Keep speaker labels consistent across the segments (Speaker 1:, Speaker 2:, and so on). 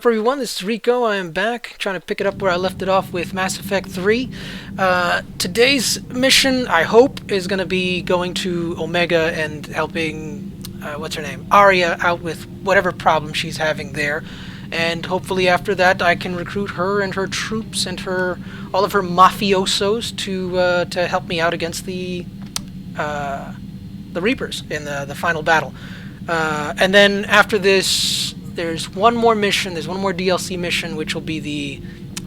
Speaker 1: Everyone, this is Rico. I am back, trying to pick it up where I left it off with Mass Effect 3. Today's mission, I hope, is going to be going to Omega and helping, what's her name, Aria out with whatever problem she's having there. And hopefully after that I can recruit her and her troops and all of her mafiosos to help me out against the Reapers in the final battle. And then after this, there's one more mission. There's one more DLC mission, which will be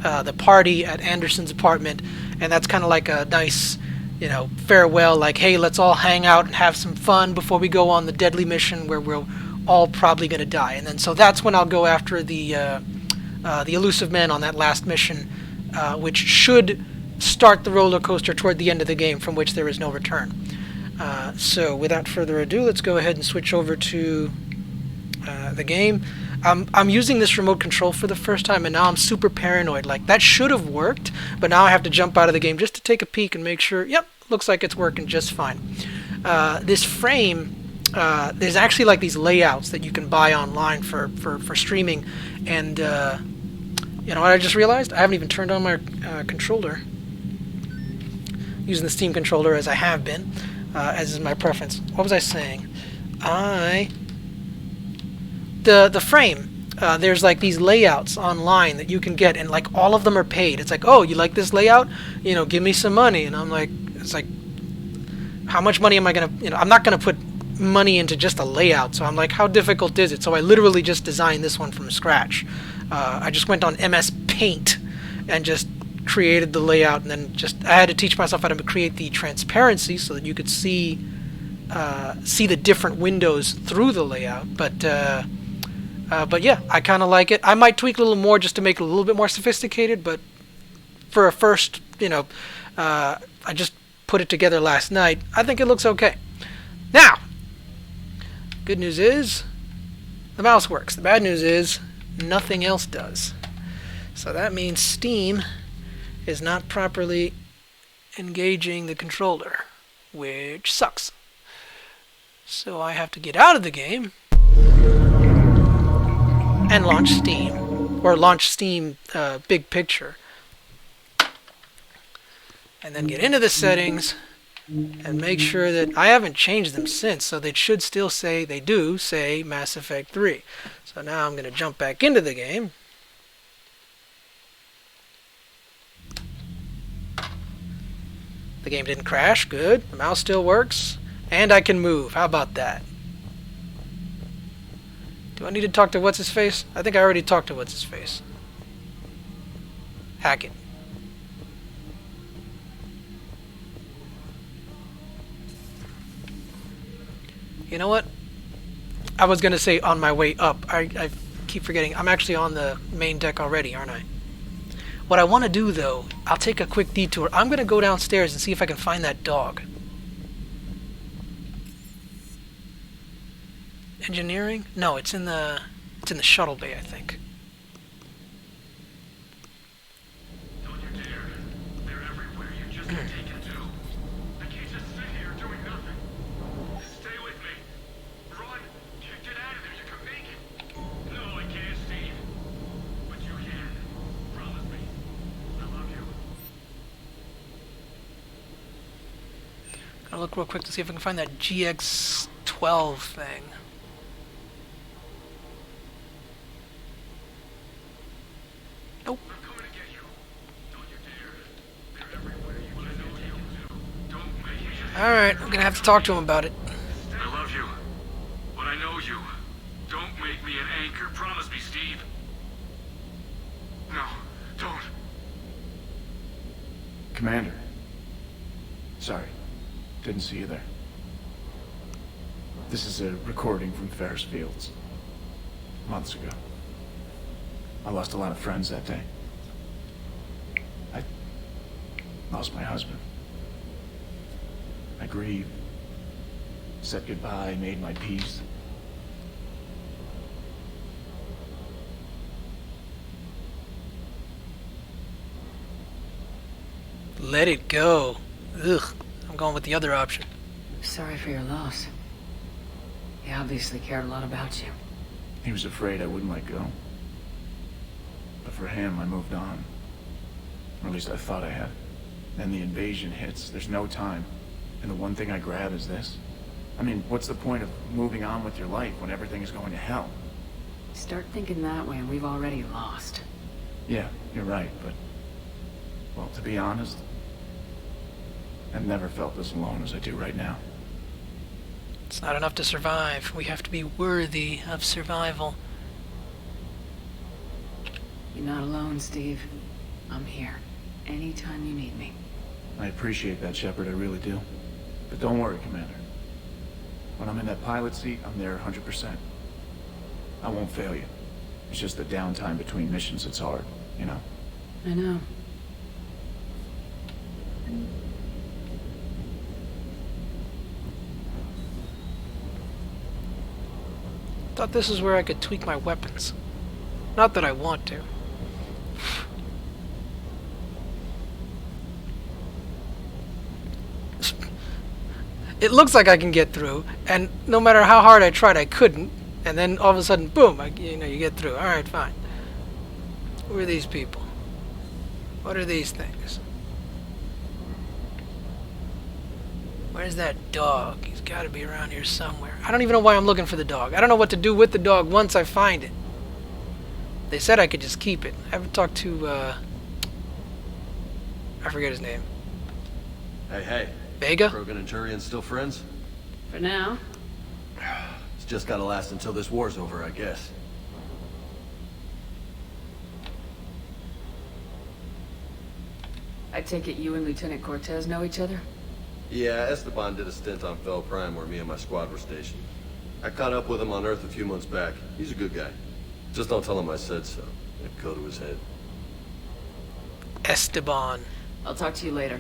Speaker 1: the party at Anderson's apartment, and that's kind of like a nice, farewell. Like, hey, let's all hang out and have some fun before we go on the deadly mission where we're all probably gonna die. And then so that's when I'll go after the elusive men on that last mission, which should start the roller coaster toward the end of the game, from which there is no return. So without further ado, let's go ahead and switch over to the game. I'm using this remote control for the first time, and now I'm super paranoid. Like, that should have worked, but now I have to jump out of the game just to take a peek and make sure, yep, looks like it's working just fine. This frame, there's actually like these layouts that you can buy online for streaming, and you know what I just realized? I haven't even turned on my controller. Using the Steam controller as I have been, as is my preference. What was I saying? The frame, there's like these layouts online that you can get, and like all of them are paid. It's like, oh, you like this layout? Give me some money. And I'm like, it's like, how much money am I gonna, I'm not gonna put money into just a layout. So I'm like, how difficult is it? So I literally just designed this one from scratch. I just went on MS Paint and just created the layout, and then I had to teach myself how to create the transparency so that you could see the different windows through the layout. But yeah, I kind of like it. I might tweak a little more just to make it a little bit more sophisticated, but for a first, I just put it together last night. I think it looks okay. Now, good news is the mouse works. The bad news is nothing else does. So that means Steam is not properly engaging the controller, which sucks. So I have to get out of the game and launch Steam, or launch Steam Big Picture, and then get into the settings and make sure that I haven't changed them since, so they should still say, they do say Mass Effect 3. So now I'm going to jump back into the game. The game didn't crash, good. The mouse still works, and I can move. How about that? Do I need to talk to What's-His-Face? I think I already talked to What's-His-Face. Hack it. You know what? I was going to say on my way up. I keep forgetting. I'm actually on the main deck already, aren't I? What I want to do, though, I'll take a quick detour. I'm going to go downstairs and see if I can find that dog. Engineering? No, it's in the shuttle bay, I think.
Speaker 2: Don't you dare. They're everywhere. You just can't take it too. I can't just sit here doing nothing. Stay with me. Run. Get out of there. You can make it. No, I can't, Steve. But you can. Promise me. I love you.
Speaker 1: Gotta look real quick to see if I can find that GX12 thing. Nope.
Speaker 2: I'm coming to get you. Don't you dare. They're everywhere. You just know you. Don't make it.
Speaker 1: Alright, I'm gonna have to talk to him about it.
Speaker 2: I love you. But I know you. Don't make me an anchor. Promise me, Steve. No, don't.
Speaker 3: Commander. Sorry. Didn't see you there. This is a recording from Ferris Fields. Months ago. I lost a lot of friends that day. I lost my husband. I grieved. Said goodbye, made my peace.
Speaker 1: Let it go. Ugh. I'm going with the other option.
Speaker 4: Sorry for your loss. He obviously cared a lot about you.
Speaker 3: He was afraid I wouldn't let go. for him, I moved on. Or at least I thought I had. Then the invasion hits, there's no time. And the one thing I grab is this. I mean, what's the point of moving on with your life when everything is going to hell?
Speaker 4: Start thinking that way and we've already lost.
Speaker 3: Yeah, you're right, but... Well, to be honest, I've never felt this alone as I do right now.
Speaker 1: It's not enough to survive. We have to be worthy of survival.
Speaker 4: You're not alone, Steve. I'm here. Anytime you need me.
Speaker 3: I appreciate that, Shepard, I really do. But don't worry, Commander. When I'm in that pilot seat, I'm there 100%. I won't fail you. It's just the downtime between missions that's hard, you know?
Speaker 4: I know.
Speaker 1: Thought this is where I could tweak my weapons. Not that I want to. It looks like I can get through, and no matter how hard I tried, I couldn't. And then all of a sudden, boom! You get through. All right, fine. Who are these people? What are these things? Where's that dog? He's got to be around here somewhere. I don't even know why I'm looking for the dog. I don't know what to do with the dog once I find it. They said I could just keep it. I haven't talked to, I forget his name.
Speaker 5: Hey.
Speaker 1: Vega?
Speaker 5: Krogan and Turian still friends?
Speaker 4: For now.
Speaker 5: It's just gotta last until this war's over, I guess.
Speaker 4: I take it you and Lieutenant Cortez know each other?
Speaker 5: Yeah, Esteban did a stint on Fel Prime where me and my squad were stationed. I caught up with him on Earth a few months back. He's a good guy. Just don't tell him I said so. It'd go to his head.
Speaker 1: Esteban.
Speaker 4: I'll talk to you later.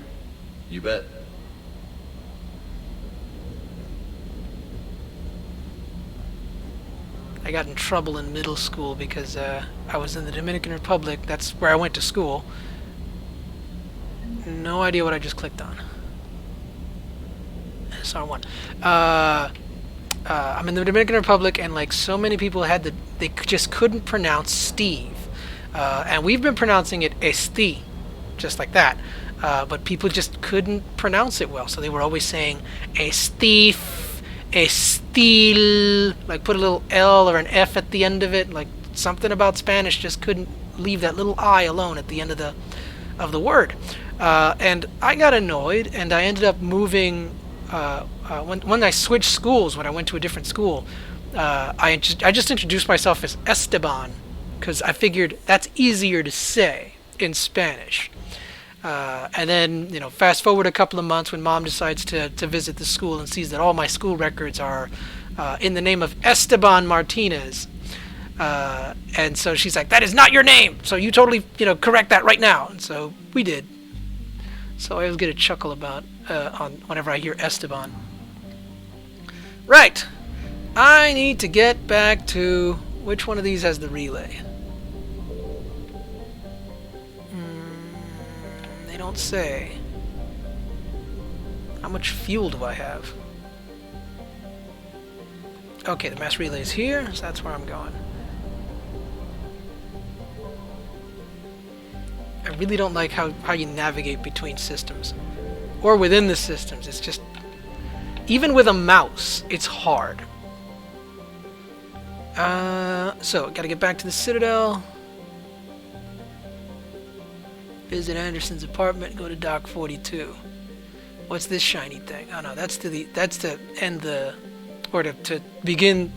Speaker 5: You bet.
Speaker 1: I got in trouble in middle school because I was in the Dominican Republic. That's where I went to school. No idea what I just clicked on. SR1. I'm in the Dominican Republic, and like so many people had they just couldn't pronounce Steve. And we've been pronouncing it Esti, just like that. But people just couldn't pronounce it well, so they were always saying Estif, Estil, like put a little L or an F at the end of it. Like something about Spanish just couldn't leave that little I alone at the end of the word. And I got annoyed, and I ended up moving. When I switched schools, when I went to a different school, I just introduced myself as Esteban, because I figured that's easier to say in Spanish. And then, fast forward a couple of months when Mom decides to visit the school and sees that all my school records are in the name of Esteban Martinez. And so she's like, that is not your name, so you totally, correct that right now. And so we did. So I always get a chuckle about whenever I hear Esteban. Right. I need to get back to which one of these has the relay. They don't say. How much fuel do I have? Okay, the mass relay is here, so that's where I'm going. I really don't like how you navigate between systems. Or within the systems. It's just... Even with a mouse, it's hard. So, gotta get back to the Citadel. Visit Anderson's apartment, go to Dock 42. What's this shiny thing? Oh no, that's to end the... Or to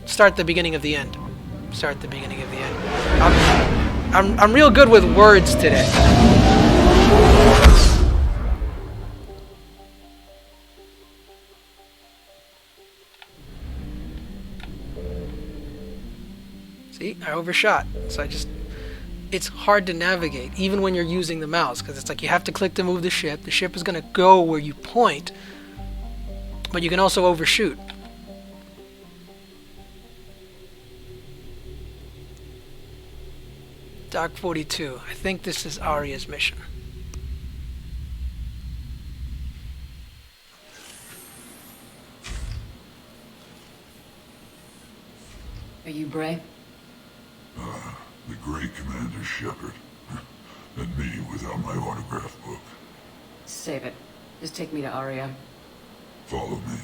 Speaker 1: start the beginning of the end. Start the beginning of the end. I'm real good with words today. See, I overshot. So it's hard to navigate, even when you're using the mouse, because it's like you have to click to move the ship. The ship is going to go where you point, but you can also overshoot. Dock 42. I think this is Aria's mission.
Speaker 4: Are you Bray?
Speaker 6: The great Commander Shepard. And me without my autograph book.
Speaker 4: Save it. Just take me to Aria.
Speaker 6: Follow me.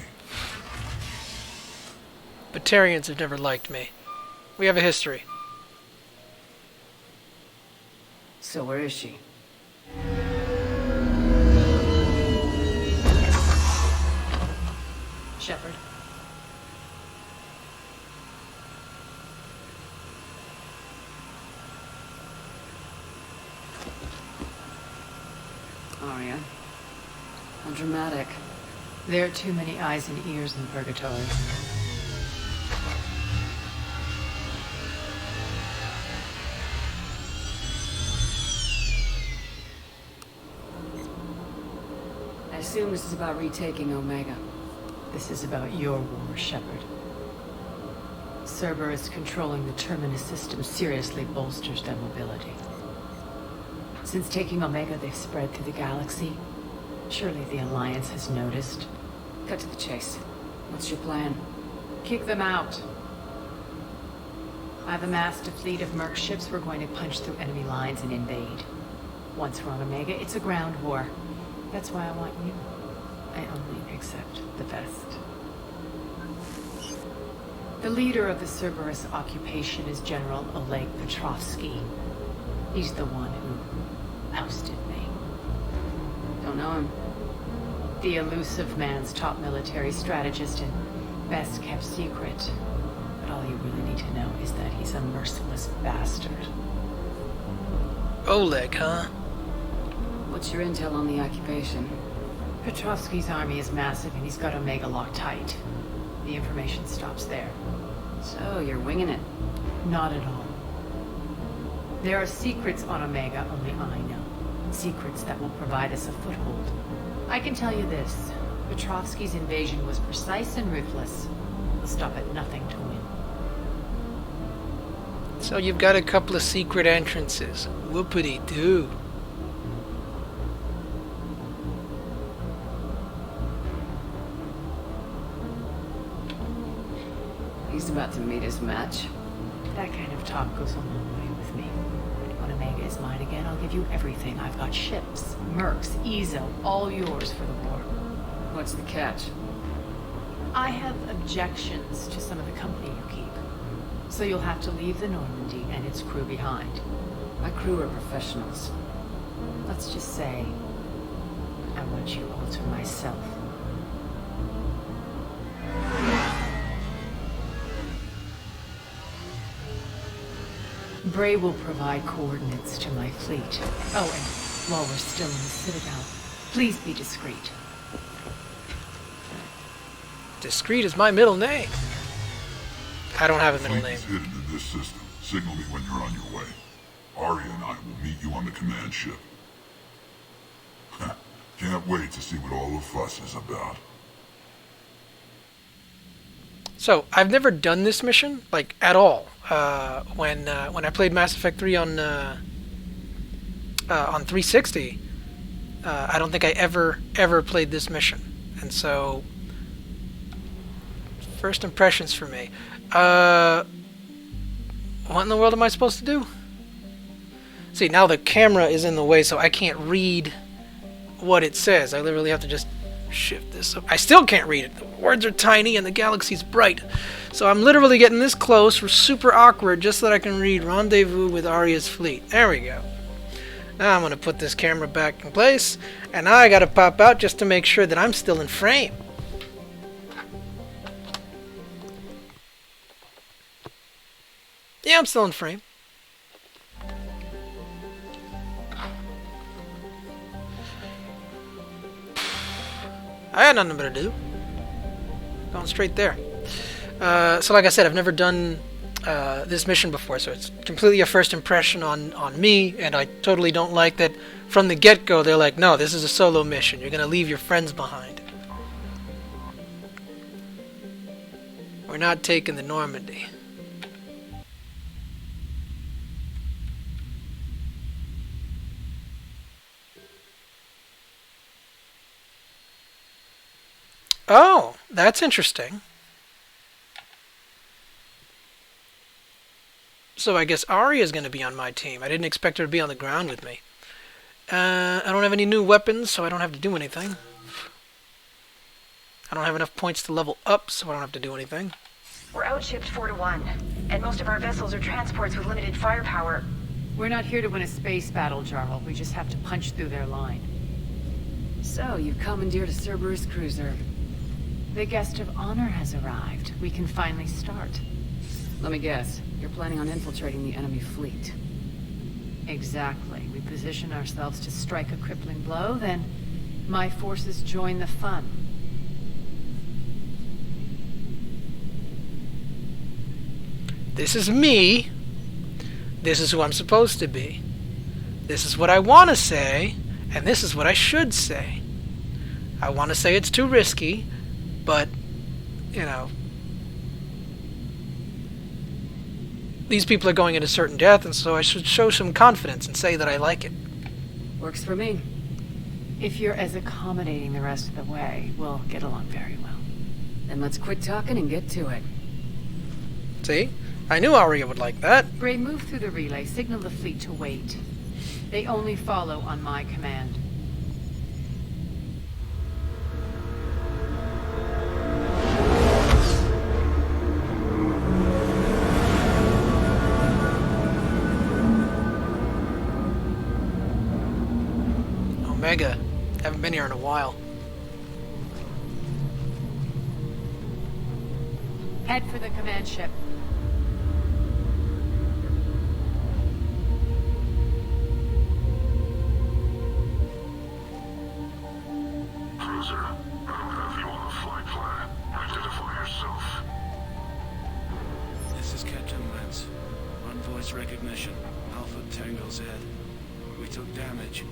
Speaker 1: Batarians have never liked me. We have a history.
Speaker 4: So where is she? Shepard. Aria. How dramatic. There are too many eyes and ears in Purgatory. I assume this is about retaking Omega. This is about your war, Shepard. Cerberus controlling the Terminus system seriously bolsters their mobility. Since taking Omega, they've spread through the galaxy. Surely the Alliance has noticed. Cut to the chase. What's your plan? Kick them out. I've amassed a fleet of merc ships. We're going to punch through enemy lines and invade. Once we're on Omega, it's a ground war. That's why I want you. I only accept the best. The leader of the Cerberus occupation is General Oleg Petrovsky. He's the one who ousted me. Don't know him. The elusive man's top military strategist and best kept secret. But all you really need to know is that he's a merciless bastard.
Speaker 1: Oleg, huh?
Speaker 4: What's your intel on the occupation? Petrovsky's army is massive and he's got Omega locked tight. The information stops there. So, you're winging it? Not at all. There are secrets on Omega only I know. Secrets that will provide us a foothold. I can tell you this. Petrovsky's invasion was precise and ruthless. He'll stop at nothing to win.
Speaker 1: So you've got a couple of secret entrances. Whoopity-doo.
Speaker 4: He's about to meet his match. That kind of talk goes a long way with me. When Omega is mine again, I'll give you everything. I've got ships, mercs, Ezo, all yours for the war. What's the catch? I have objections to some of the company you keep. So you'll have to leave the Normandy and its crew behind. My crew are professionals. Let's just say, I want you all to myself. Bray will provide coordinates to my fleet. Oh, and while we're still in the Citadel, please be discreet.
Speaker 1: Discreet is my middle name. I don't have a middle
Speaker 6: Fleet
Speaker 1: name.
Speaker 6: is hidden in this system. Signal me when you're on your way. Aria and I will meet you on the command ship. Can't wait to see what all the fuss is about.
Speaker 1: So, I've never done this mission, like, at all. When I played Mass Effect 3 on 360, I don't think I ever played this mission. And so, first impressions for me. What in the world am I supposed to do? See, now the camera is in the way, so I can't read what it says. I literally have to just shift this up. I still can't read it. The words are tiny and the galaxy's bright. So I'm literally getting this close, super awkward, just so that I can read Rendezvous with Aria's fleet. There we go. Now I'm going to put this camera back in place, and now I got to pop out just to make sure that I'm still in frame. Yeah, I'm still in frame. I had nothing better to do. Going straight there. So like I said, I've never done this mission before, so it's completely a first impression on me, and I totally don't like that from the get-go they're like, no, this is a solo mission. You're going to leave your friends behind. We're not taking the Normandy. Oh, that's interesting. So I guess Aria's going to be on my team. I didn't expect her to be on the ground with me. I don't have any new weapons, so I don't have to do anything. I don't have enough points to level up, so I don't have to do anything.
Speaker 7: We're outshipped 4-1, and most of our vessels are transports with limited firepower.
Speaker 4: We're not here to win a space battle, Jarl. We just have to punch through their line. So, you've commandeered a Cerberus cruiser. The guest of honor has arrived. We can finally start. Let me guess. You're planning on infiltrating the enemy fleet. Exactly. We position ourselves to strike a crippling blow, then my forces join the fun.
Speaker 1: This is me. This is who I'm supposed to be. This is what I want to say, and this is what I should say. I want to say it's too risky, but, you know, these people are going into certain death, and so I should show some confidence and say that I like it.
Speaker 4: Works for me. If you're as accommodating the rest of the way, we'll get along very well. Then let's quit talking and get to it.
Speaker 1: See? I knew Aria would like that.
Speaker 4: Gray, move through the relay. Signal the fleet to wait. They only follow on my command.
Speaker 1: Omega. Haven't been here in a while.
Speaker 4: Head for the command ship.
Speaker 2: Cruiser, I don't have you on the flight plan. Identify yourself.
Speaker 8: This is Captain Lance. On voice recognition. Alpha Tango Z. We took damage.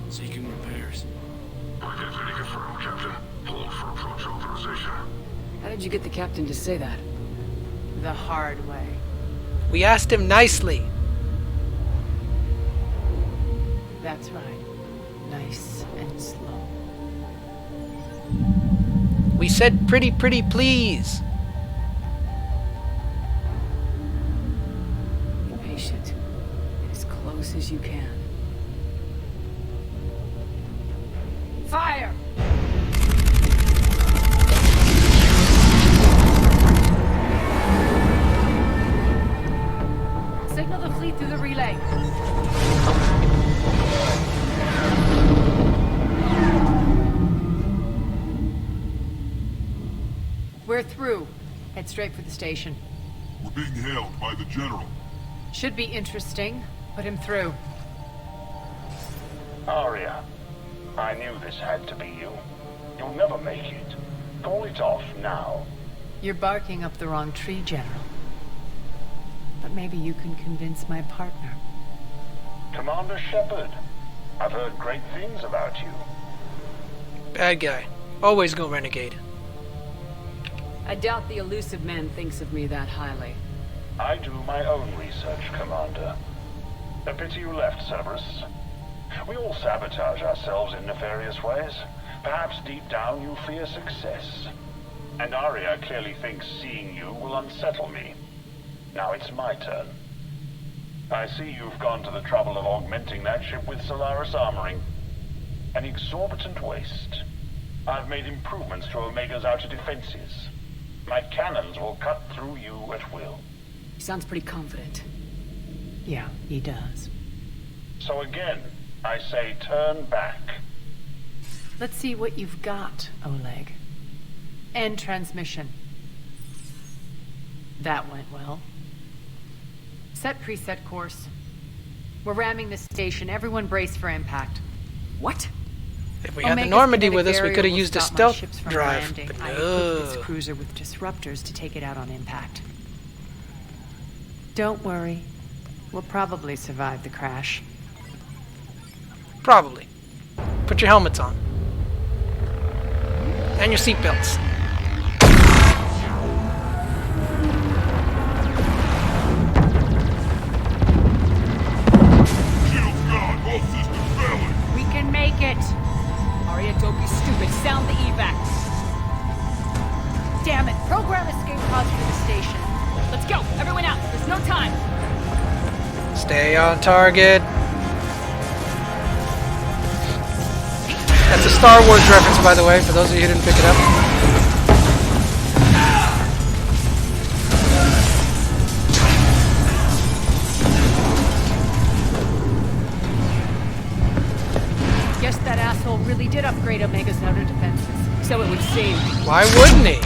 Speaker 8: Seeking repairs.
Speaker 2: Identity confirmed, Captain. Hold for approach authorization.
Speaker 4: How did you get the captain to say that? The hard way.
Speaker 1: We asked him nicely.
Speaker 4: That's right. Nice and slow.
Speaker 1: We said pretty please.
Speaker 4: Be patient. As close as you can. Fire! Signal the fleet through the relay. We're through. Head straight for the station.
Speaker 6: We're being hailed by the General.
Speaker 4: Should be interesting. Put him through.
Speaker 2: Aria, I knew this had to be you. You'll never make it. Call it off now.
Speaker 4: You're barking up the wrong tree, General. But maybe you can convince my partner.
Speaker 2: Commander Shepard, I've heard great things about you.
Speaker 1: Bad guy. Always go renegade.
Speaker 4: I doubt the elusive man thinks of me that highly.
Speaker 2: I do my own research, Commander. A pity you left, Cerberus. We all sabotage ourselves in nefarious ways. Perhaps deep down you fear success. And Aria clearly thinks seeing you will unsettle me. Now it's my turn. I see you've gone to the trouble of augmenting that ship with Solaris armoring. An exorbitant waste. I've made improvements to Omega's outer defenses. My cannons will cut through you at will.
Speaker 4: He sounds pretty confident. Yeah, he does.
Speaker 2: So again, I say turn back.
Speaker 4: Let's see what you've got, Oleg. End transmission. That went well. Set preset course. We're ramming the station. Everyone brace for impact. What?
Speaker 1: If we had the
Speaker 4: Omega's
Speaker 1: Normandy
Speaker 4: kinetic
Speaker 1: with us, we
Speaker 4: barrier
Speaker 1: could have
Speaker 4: will
Speaker 1: used a
Speaker 4: stop my
Speaker 1: stealth
Speaker 4: ships from
Speaker 1: drive.
Speaker 4: landing.
Speaker 1: But
Speaker 4: I
Speaker 1: no.
Speaker 4: equipped this cruiser with disruptors to take it out on impact. Don't worry. We'll probably survive the crash.
Speaker 1: Probably. Put your helmets on. And your seatbelts.
Speaker 6: Shields gone. All systems failing.
Speaker 4: We can make it! Aria, don't be stupid. Sound the evac. Damn it. Program escape pods for the station. Let's go. Everyone out. There's no time.
Speaker 1: Stay on target. That's a Star Wars reference, by the way, for those of you who didn't pick it up.
Speaker 4: Guess that asshole really did upgrade Omega's outer defenses. So it would seem.
Speaker 1: Why wouldn't he?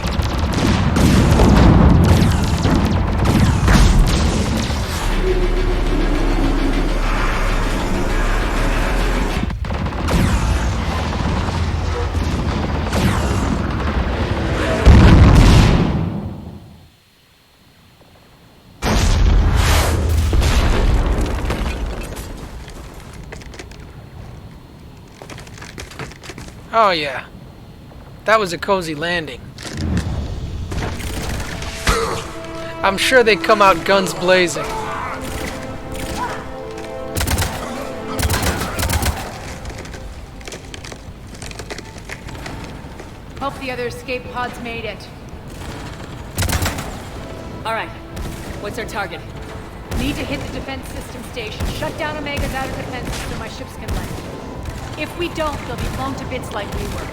Speaker 1: Oh yeah, that was a cozy landing. I'm sure they come out guns blazing.
Speaker 4: Hope the other escape pods made it. Alright, what's our target? Need to hit the defense system station. Shut down Omega's outer defenses so my ships can land. If we don't, they'll be blown to bits like we were.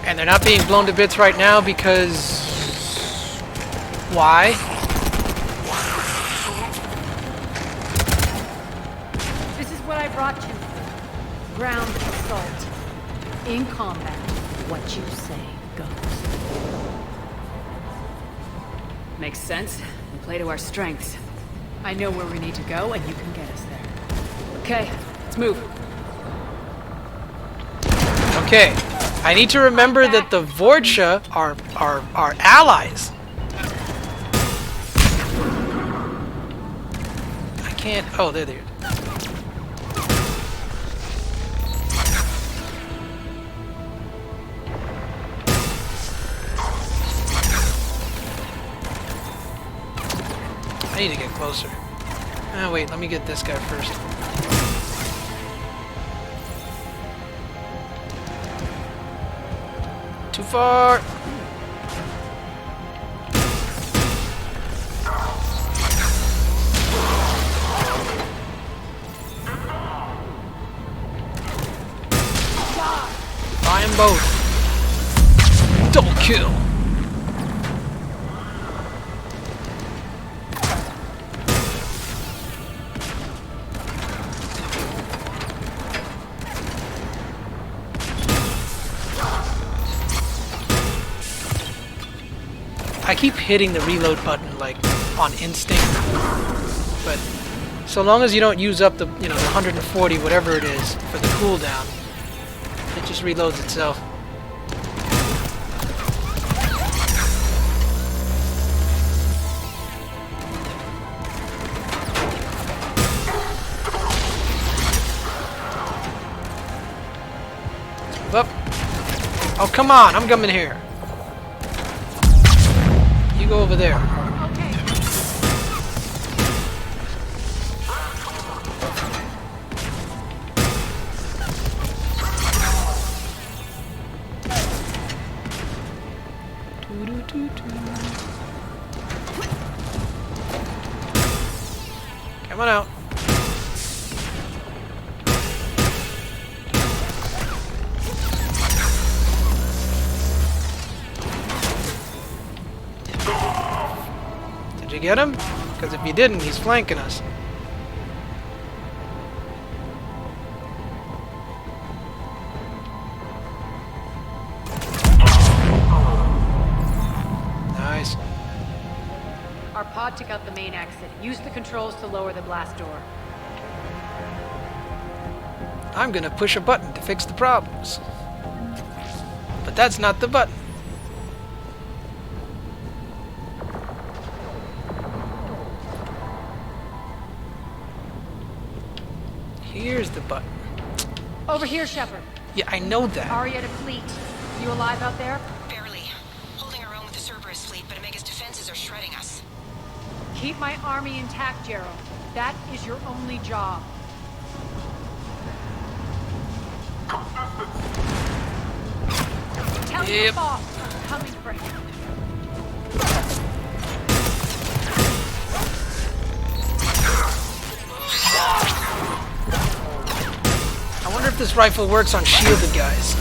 Speaker 1: And they're not being blown to bits right now because... Why?
Speaker 4: This is what I brought you. Ground assault. In combat, what you say goes. Makes sense. We play to our strengths. I know where we need to go, and you can get us there. Okay, let's move.
Speaker 1: Okay, I need to remember that the Vorcha are allies. I can't... Oh, there they are. I need to get closer. Oh, wait, let me get this guy first. Too far! Buy them both. Double kill! I keep hitting the reload button like on instinct, but so long as you don't use up the, you know, the 140 whatever it is for the cooldown, it just reloads itself. Move up. Oh, come on, I'm coming here. You go over there.
Speaker 4: Okay.
Speaker 1: Come on out. Did you get him? Because if you didn't, he's flanking us. Nice.
Speaker 4: Our pod took out the main exit. Use the controls to lower the blast door.
Speaker 1: I'm gonna push a button to fix the problems. But that's not the button. Here's the button.
Speaker 4: Over here, Shepard.
Speaker 1: Yeah, I know that.
Speaker 4: Aria to fleet. You alive out there?
Speaker 7: Barely. Holding our own with the Cerberus fleet, but Omega's defenses are shredding us.
Speaker 4: Keep my army intact, Gerald. That is your only job. Tell your
Speaker 1: Yep.
Speaker 4: boss I'm coming for him.
Speaker 1: this rifle works on shielded guys.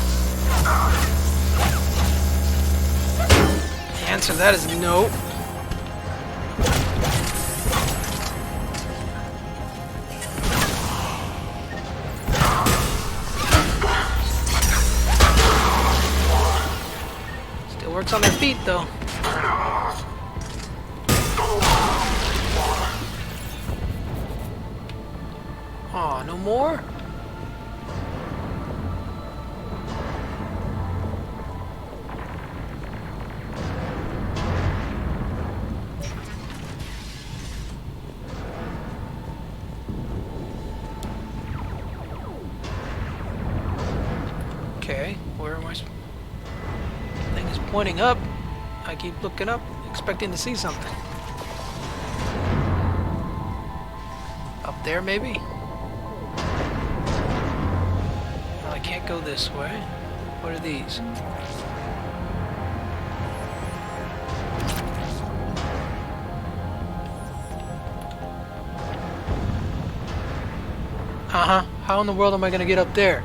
Speaker 1: The answer to that is no. Still works on their feet though. Aw, no more? Okay, where am I? Thing is pointing up. I keep looking up, expecting to see something. Up there, maybe? Well, I can't go this way. What are these? Uh-huh. How in the world am I gonna get up there?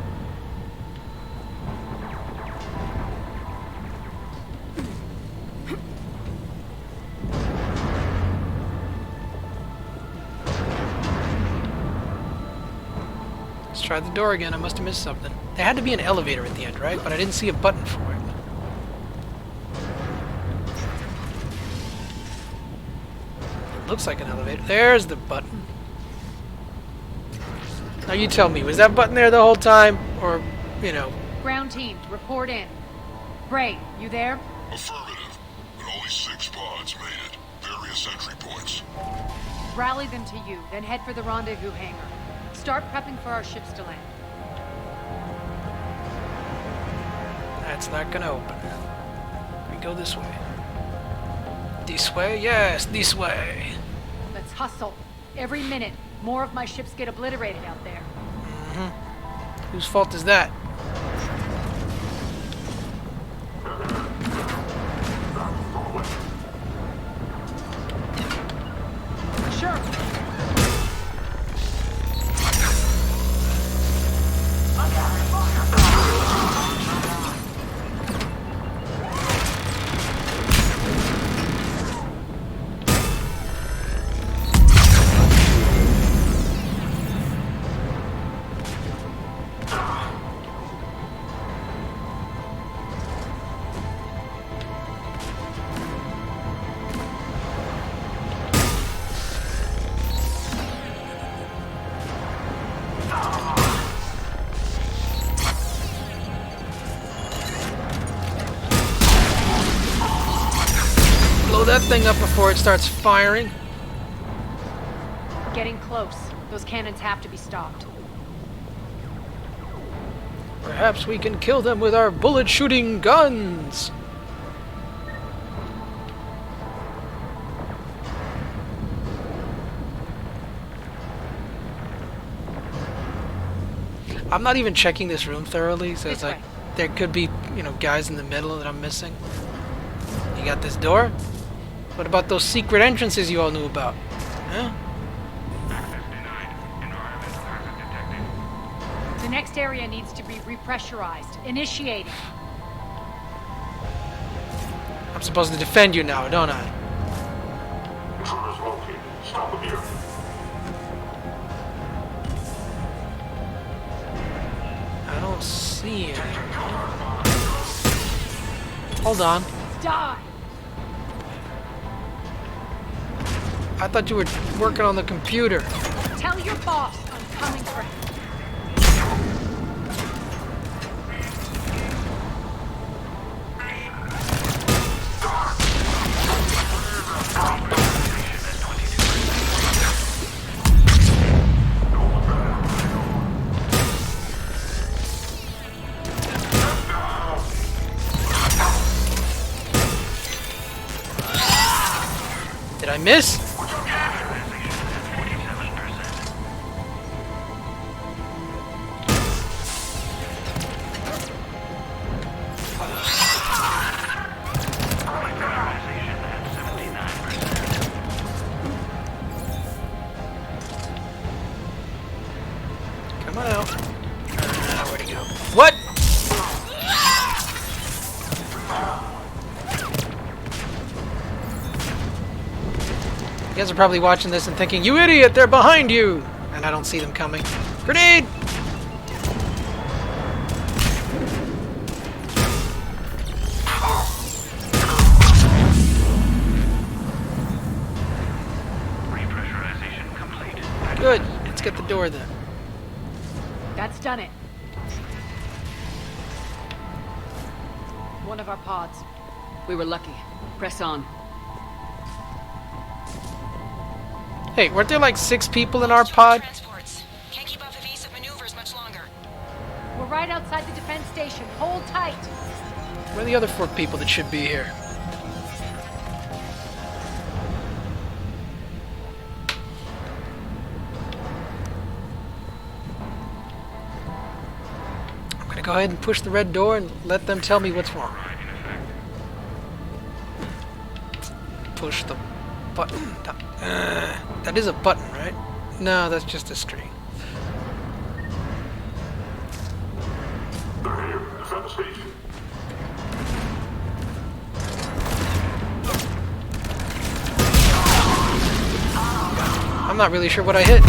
Speaker 1: Let's try the door again. I must have missed something. There had to be an elevator at the end, right? But I didn't see a button for it. It looks like an elevator. There's the button. Now you tell me, was that button there the whole time? Or, you know...
Speaker 9: Ground team, report in. Bray, you there?
Speaker 6: Affirmative, but only 6 pods made it. Various entry points.
Speaker 9: Rally them to you, then head for the rendezvous hangar. Start prepping for our ships to land.
Speaker 1: That's not gonna open. We go this way. This way? Yes, this way.
Speaker 9: Let's hustle. Every minute, more of my ships get obliterated out there.
Speaker 1: Mm-hmm. Whose fault is that?
Speaker 9: Sure.
Speaker 1: That thing up before it starts firing.
Speaker 9: Getting close. Those cannons have to be stopped.
Speaker 1: Perhaps we can kill them with our bullet-shooting guns. I'm not even checking this room thoroughly, so it's like there could be, you know, guys in the middle that I'm missing. You got this door? What about those secret entrances you all knew about? Huh?
Speaker 9: The next area needs to be repressurized. Initiating.
Speaker 1: I'm supposed to defend you now, don't I?
Speaker 6: Intruders located. Stop immediately.
Speaker 1: I don't see it. Hold on.
Speaker 9: Die!
Speaker 1: I thought you were working on the computer.
Speaker 9: Tell your boss I'm coming for him.
Speaker 1: Did I miss? Come on out. are probably watching this and thinking, "You idiot, they're behind you!" And I don't see them coming. Grenade!
Speaker 2: Repressurization complete.
Speaker 1: Good. Let's get the door then.
Speaker 9: That's done it. One of our pods.
Speaker 4: We were lucky. Press on.
Speaker 1: Hey, weren't there like 6 people in our pod?
Speaker 7: Transports. Can't keep up evasive maneuvers much longer.
Speaker 9: We're right outside the defense station. Hold tight.
Speaker 1: Where are the other 4 people that should be here? I'm gonna go ahead and push the red door and let them tell me what's wrong. Push the button. That is a button, right? No, that's just a string.
Speaker 6: They're here. Defend the station.
Speaker 1: I'm not really sure what I hit.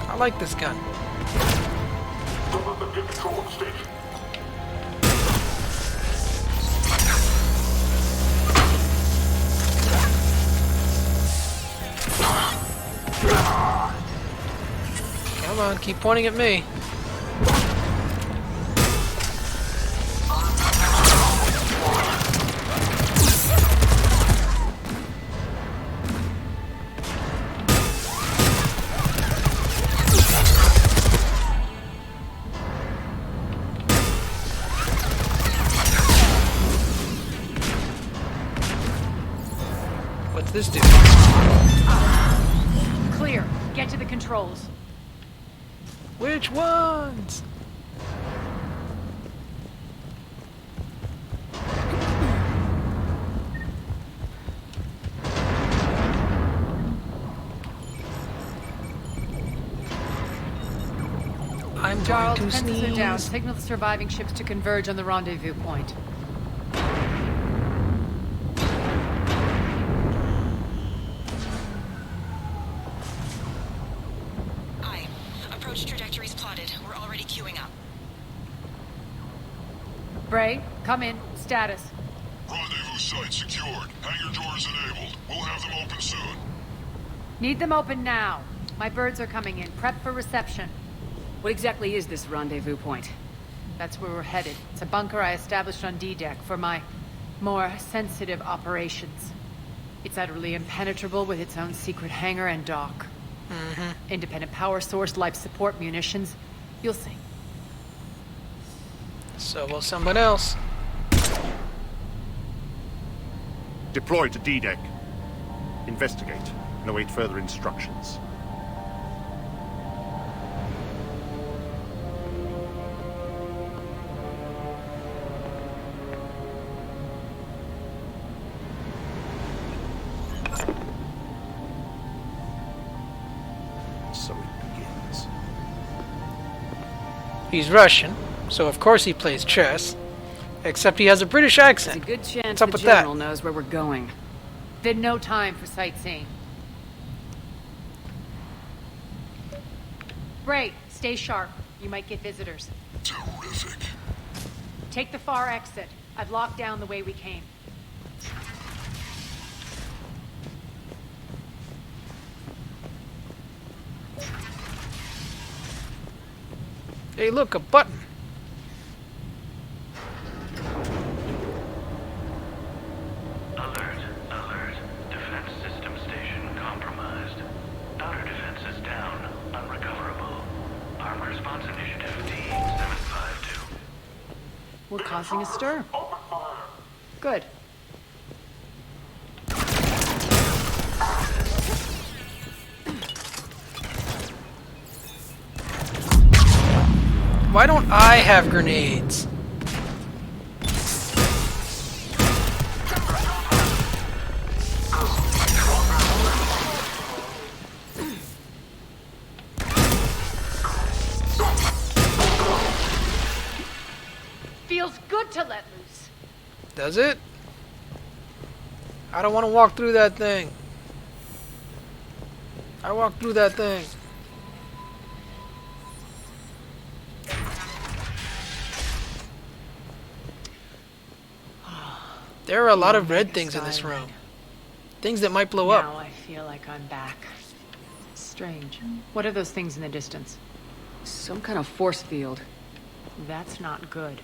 Speaker 1: I like this gun.
Speaker 6: Don't let them get control of the station.
Speaker 1: Come on, keep pointing at me. What's this do?
Speaker 9: Clear. Get to the controls.
Speaker 1: Which ones? I'm
Speaker 9: Charles,
Speaker 1: going to
Speaker 9: defenses
Speaker 1: sneeze.
Speaker 9: are down. Signal the surviving ships to converge on the rendezvous point.
Speaker 7: Aye. Approach trajectories plotted. We're already queuing up.
Speaker 9: Bray, come in. Status.
Speaker 6: Rendezvous site secured. Hangar doors enabled. We'll have them open soon.
Speaker 9: Need them open now. My birds are coming in. Prep for reception.
Speaker 4: What exactly is this rendezvous point?
Speaker 9: That's where we're headed. It's a bunker I established on D-Deck for my more sensitive operations. It's utterly impenetrable with its own secret hangar and dock. Independent power source, life support, munitions. You'll see.
Speaker 1: So will someone else.
Speaker 10: Deploy to D-Deck. Investigate and await further instructions. So it begins.
Speaker 1: He's Russian, so of course he plays chess. Except he has a British
Speaker 4: It's a
Speaker 1: accent.
Speaker 4: good chance
Speaker 1: What's up
Speaker 4: the
Speaker 1: with that?
Speaker 4: general knows where we're going.
Speaker 9: Then no time for sightseeing. Bray, stay sharp. You might get visitors.
Speaker 6: Terrific.
Speaker 9: Take the far exit. I've locked down the way we came.
Speaker 1: Hey, look, a button.
Speaker 2: Alert, alert. Defense system station compromised. Outer defenses down, unrecoverable. Armed response initiative D752.
Speaker 9: We're causing a stir. Good.
Speaker 1: Why don't I have grenades?
Speaker 9: feels good to let loose.
Speaker 1: Does it? I don't want to walk through that thing. I walked through that thing. There are a lot of red things in this room. Things that might blow
Speaker 9: Now
Speaker 1: up.
Speaker 9: I feel like I'm back. Strange. What are those things in the distance?
Speaker 11: Some kind of force field.
Speaker 9: That's not good.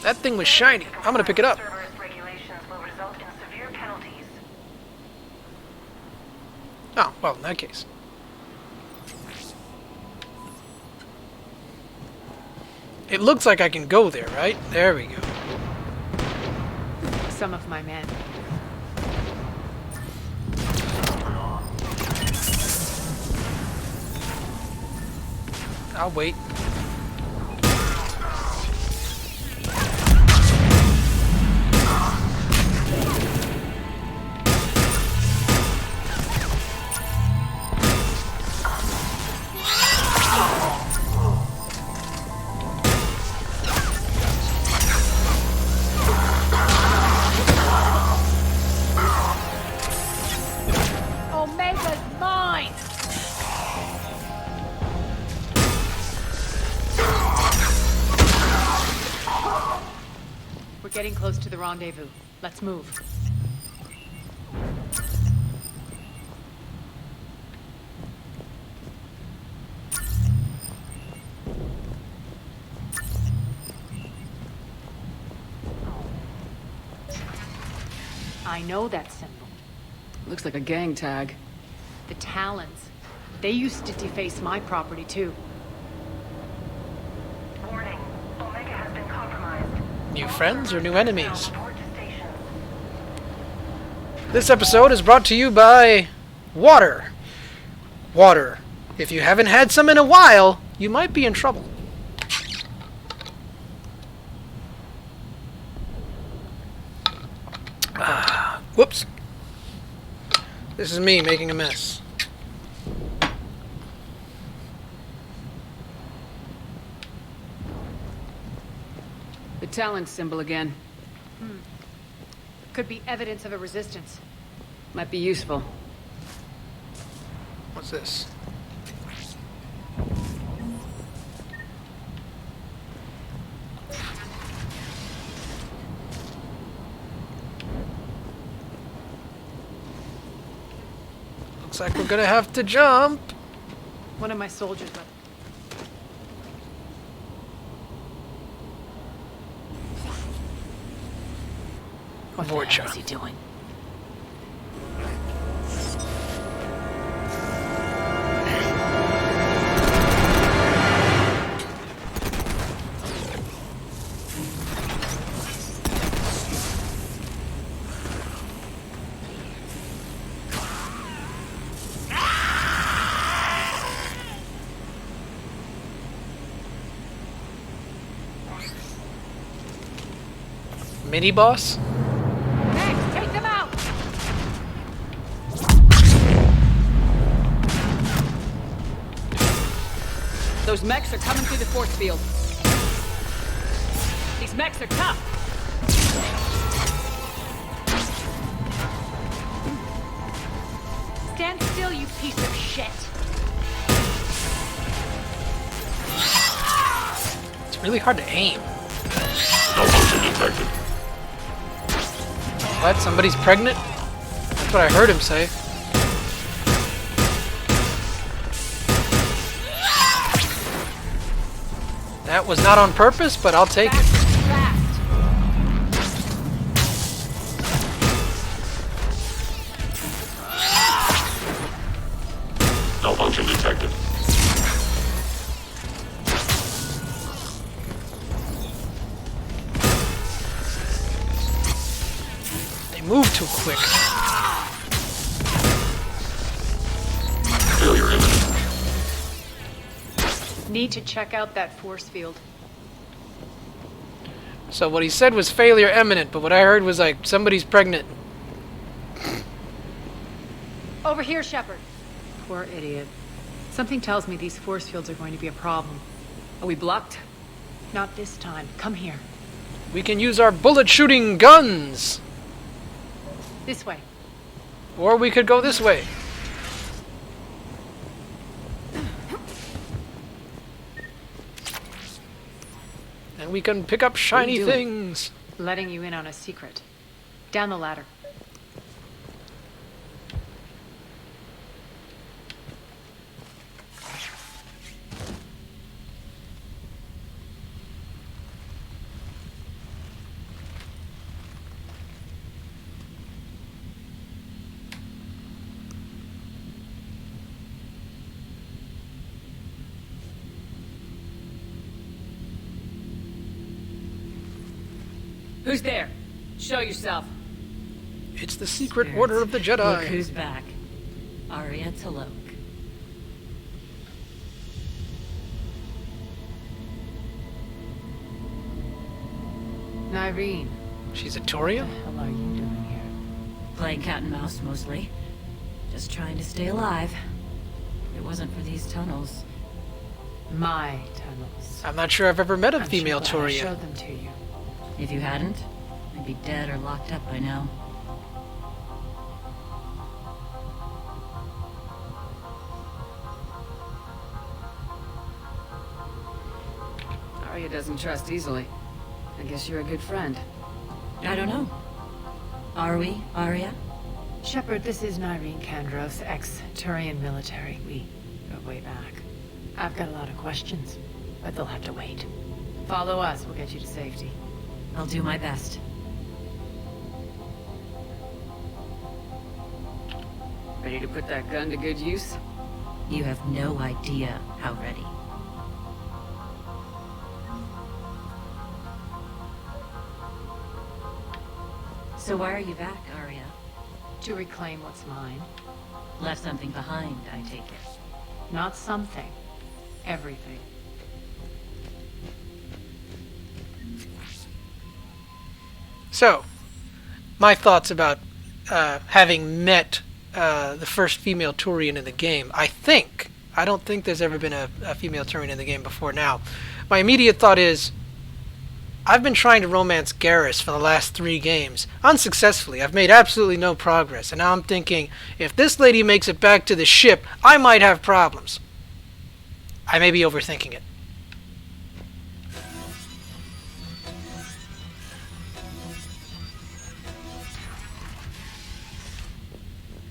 Speaker 1: That thing was shiny. I'm gonna pick it up.
Speaker 7: Cerberus regulations will result in severe penalties.
Speaker 1: Oh, well, in that case. It looks like I can go there, right? There we go.
Speaker 9: Some of my men.
Speaker 1: I'll wait.
Speaker 9: Omega's mine! We're getting close to the rendezvous. Let's move. I know that symbol.
Speaker 11: Looks like a gang tag.
Speaker 9: The Talons. They used to deface my property too.
Speaker 7: Warning. Omega has been compromised.
Speaker 1: New friends or new enemies?
Speaker 7: Report to station.
Speaker 1: This episode is brought to you by water. Water. If you haven't had some in a while, you might be in trouble. Whoops. This is me making a mess.
Speaker 11: The Talon symbol again.
Speaker 9: Could be evidence of a resistance.
Speaker 11: Might be useful.
Speaker 1: What's this? Looks like we're gonna have to jump.
Speaker 9: One of my soldiers left.
Speaker 11: What the
Speaker 1: Vorcha.
Speaker 11: hell is he doing?
Speaker 1: Mini boss?
Speaker 9: Next, take them out!
Speaker 11: Those mechs are coming through the force field. These mechs are tough.
Speaker 9: Stand still, you piece of shit!
Speaker 1: It's really hard to aim. What? Somebody's pregnant? That's what I heard him say. That was not on purpose, but I'll take it.
Speaker 9: Fast!
Speaker 6: Malfunction detected.
Speaker 1: They move too quick.
Speaker 6: Failure imminent.
Speaker 9: Need to check out that force field.
Speaker 1: So what he said was failure imminent, but what I heard was like, somebody's pregnant.
Speaker 9: Over here, Shepard.
Speaker 11: Poor idiot.
Speaker 9: Something tells me these force fields are going to be a problem.
Speaker 11: Are we blocked?
Speaker 9: Not this time. Come here.
Speaker 1: We can use our bullet-shooting guns!
Speaker 9: This way.
Speaker 1: Or we could go this way. And we can pick up shiny
Speaker 11: doing?
Speaker 1: things.
Speaker 9: Letting you in on a secret. Down the ladder.
Speaker 11: Who's there? Show yourself.
Speaker 1: It's the secret order of the Jedi.
Speaker 12: Look who's back. Aria Talok.
Speaker 9: Nyreen.
Speaker 1: She's a Torian?
Speaker 9: What the hell are you doing here?
Speaker 12: Playing cat and mouse, mostly. Just trying to stay alive. If it wasn't for these tunnels.
Speaker 9: My tunnels.
Speaker 1: I'm not sure I've ever met a
Speaker 9: I'm
Speaker 1: female
Speaker 9: sure glad I
Speaker 1: Torian.
Speaker 9: showed them to you.
Speaker 12: If you hadn't, I'd be dead or locked up by now.
Speaker 11: Aria doesn't trust easily. I guess you're a good friend.
Speaker 12: I don't know. Are we, Aria?
Speaker 9: Shepard, this is Nyreen Kandros, ex-Turian military. We go way back. I've got a lot of questions, but they'll have to wait. Follow us, we'll get you to safety.
Speaker 12: I'll do my best.
Speaker 11: Ready to put that gun to good use?
Speaker 12: You have no idea how ready. So why are you back, Aria?
Speaker 9: To reclaim what's mine.
Speaker 12: Left something behind, I take it.
Speaker 9: Not something. Everything.
Speaker 1: So, my thoughts about having met the first female Turian in the game. I don't think there's ever been a female Turian in the game before now. My immediate thought is, I've been trying to romance Garrus for the last 3 games. Unsuccessfully. I've made absolutely no progress. And now I'm thinking, if this lady makes it back to the ship, I might have problems. I may be overthinking it.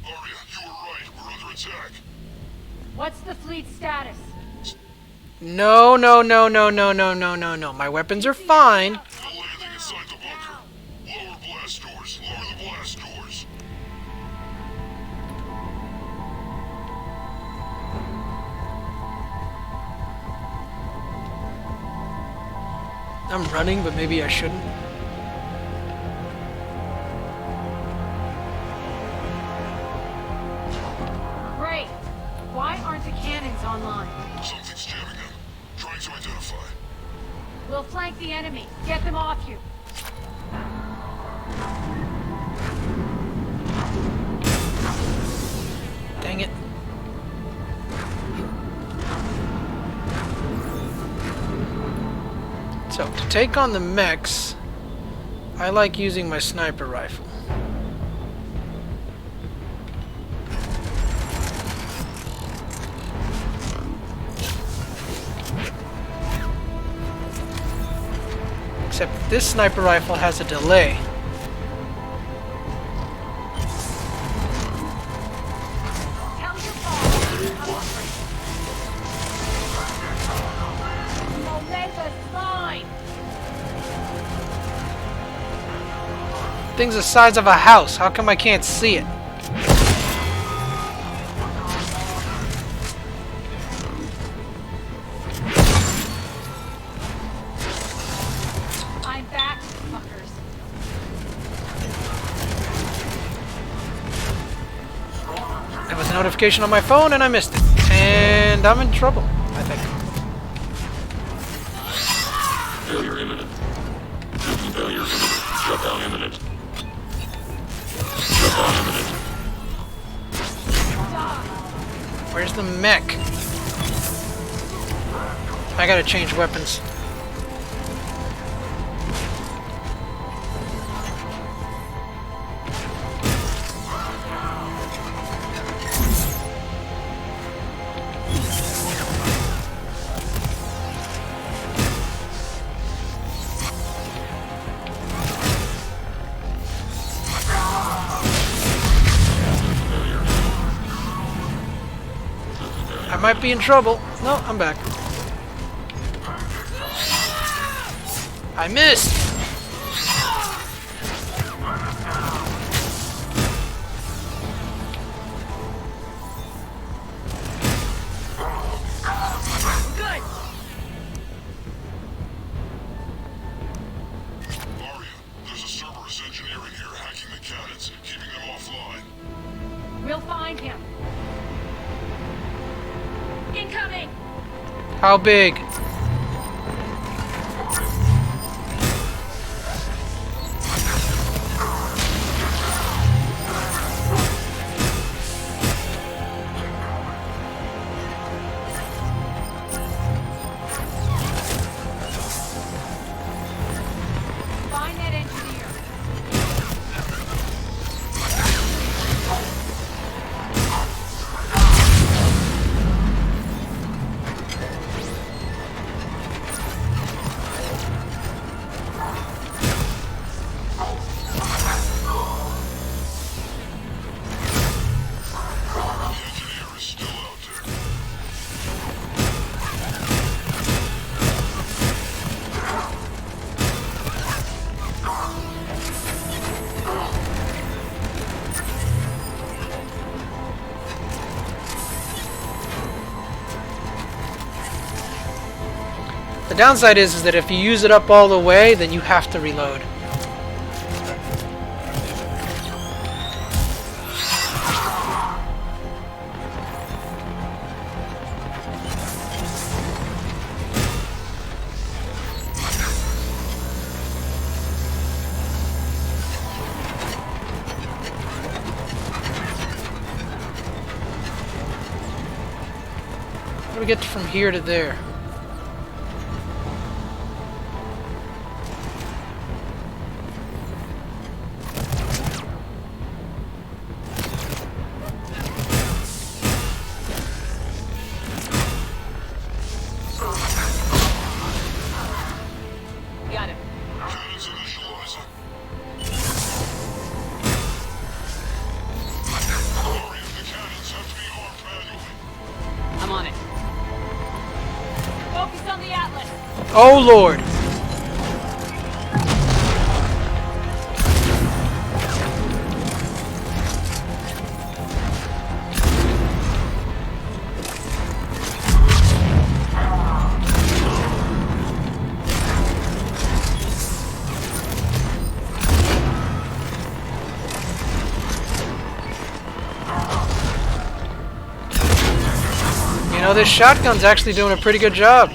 Speaker 6: Aria, you were right. We're under attack.
Speaker 9: What's the fleet status?
Speaker 1: No. My weapons are fine.
Speaker 6: The landing inside the bunker. Lower blast doors. Lower the blast doors.
Speaker 1: I'm running, but maybe I shouldn't.
Speaker 9: Great. Why aren't the cannons online?
Speaker 6: Something's jamming them. Trying to identify.
Speaker 9: We'll flank the enemy. Get them off you.
Speaker 1: Dang it. So, to take on the mechs, I like using my sniper rifle. Except this sniper rifle has a delay.
Speaker 9: Tell your boss. Omega's mine.
Speaker 1: Thing's the size of a house. How come I can't see it?
Speaker 9: I'm back, fuckers.
Speaker 1: There was a notification on my phone and I missed it. And I'm in trouble, I think.
Speaker 6: Failure imminent. Failure imminent. Shutdown imminent. Shutdown imminent.
Speaker 1: Where's the mech? I gotta change weapons. I might be in trouble. No, I'm back. I missed!
Speaker 12: Good.
Speaker 6: Aria, there's a Cerberus engineering here hacking the cannons, keeping them offline.
Speaker 9: We'll find him.
Speaker 12: Incoming.
Speaker 1: How big?
Speaker 9: Find that engineer.
Speaker 6: The engineer is still out there.
Speaker 1: The downside is that if you use it up all the way, then you have to reload. How do we get from here to there?
Speaker 9: Got him.
Speaker 6: Cannons initializing. Aria, the cannons have to be armed manually.
Speaker 9: I'm on it. Focus on the Atlas.
Speaker 1: Oh Lord! You know, this shotgun's actually doing a pretty good job.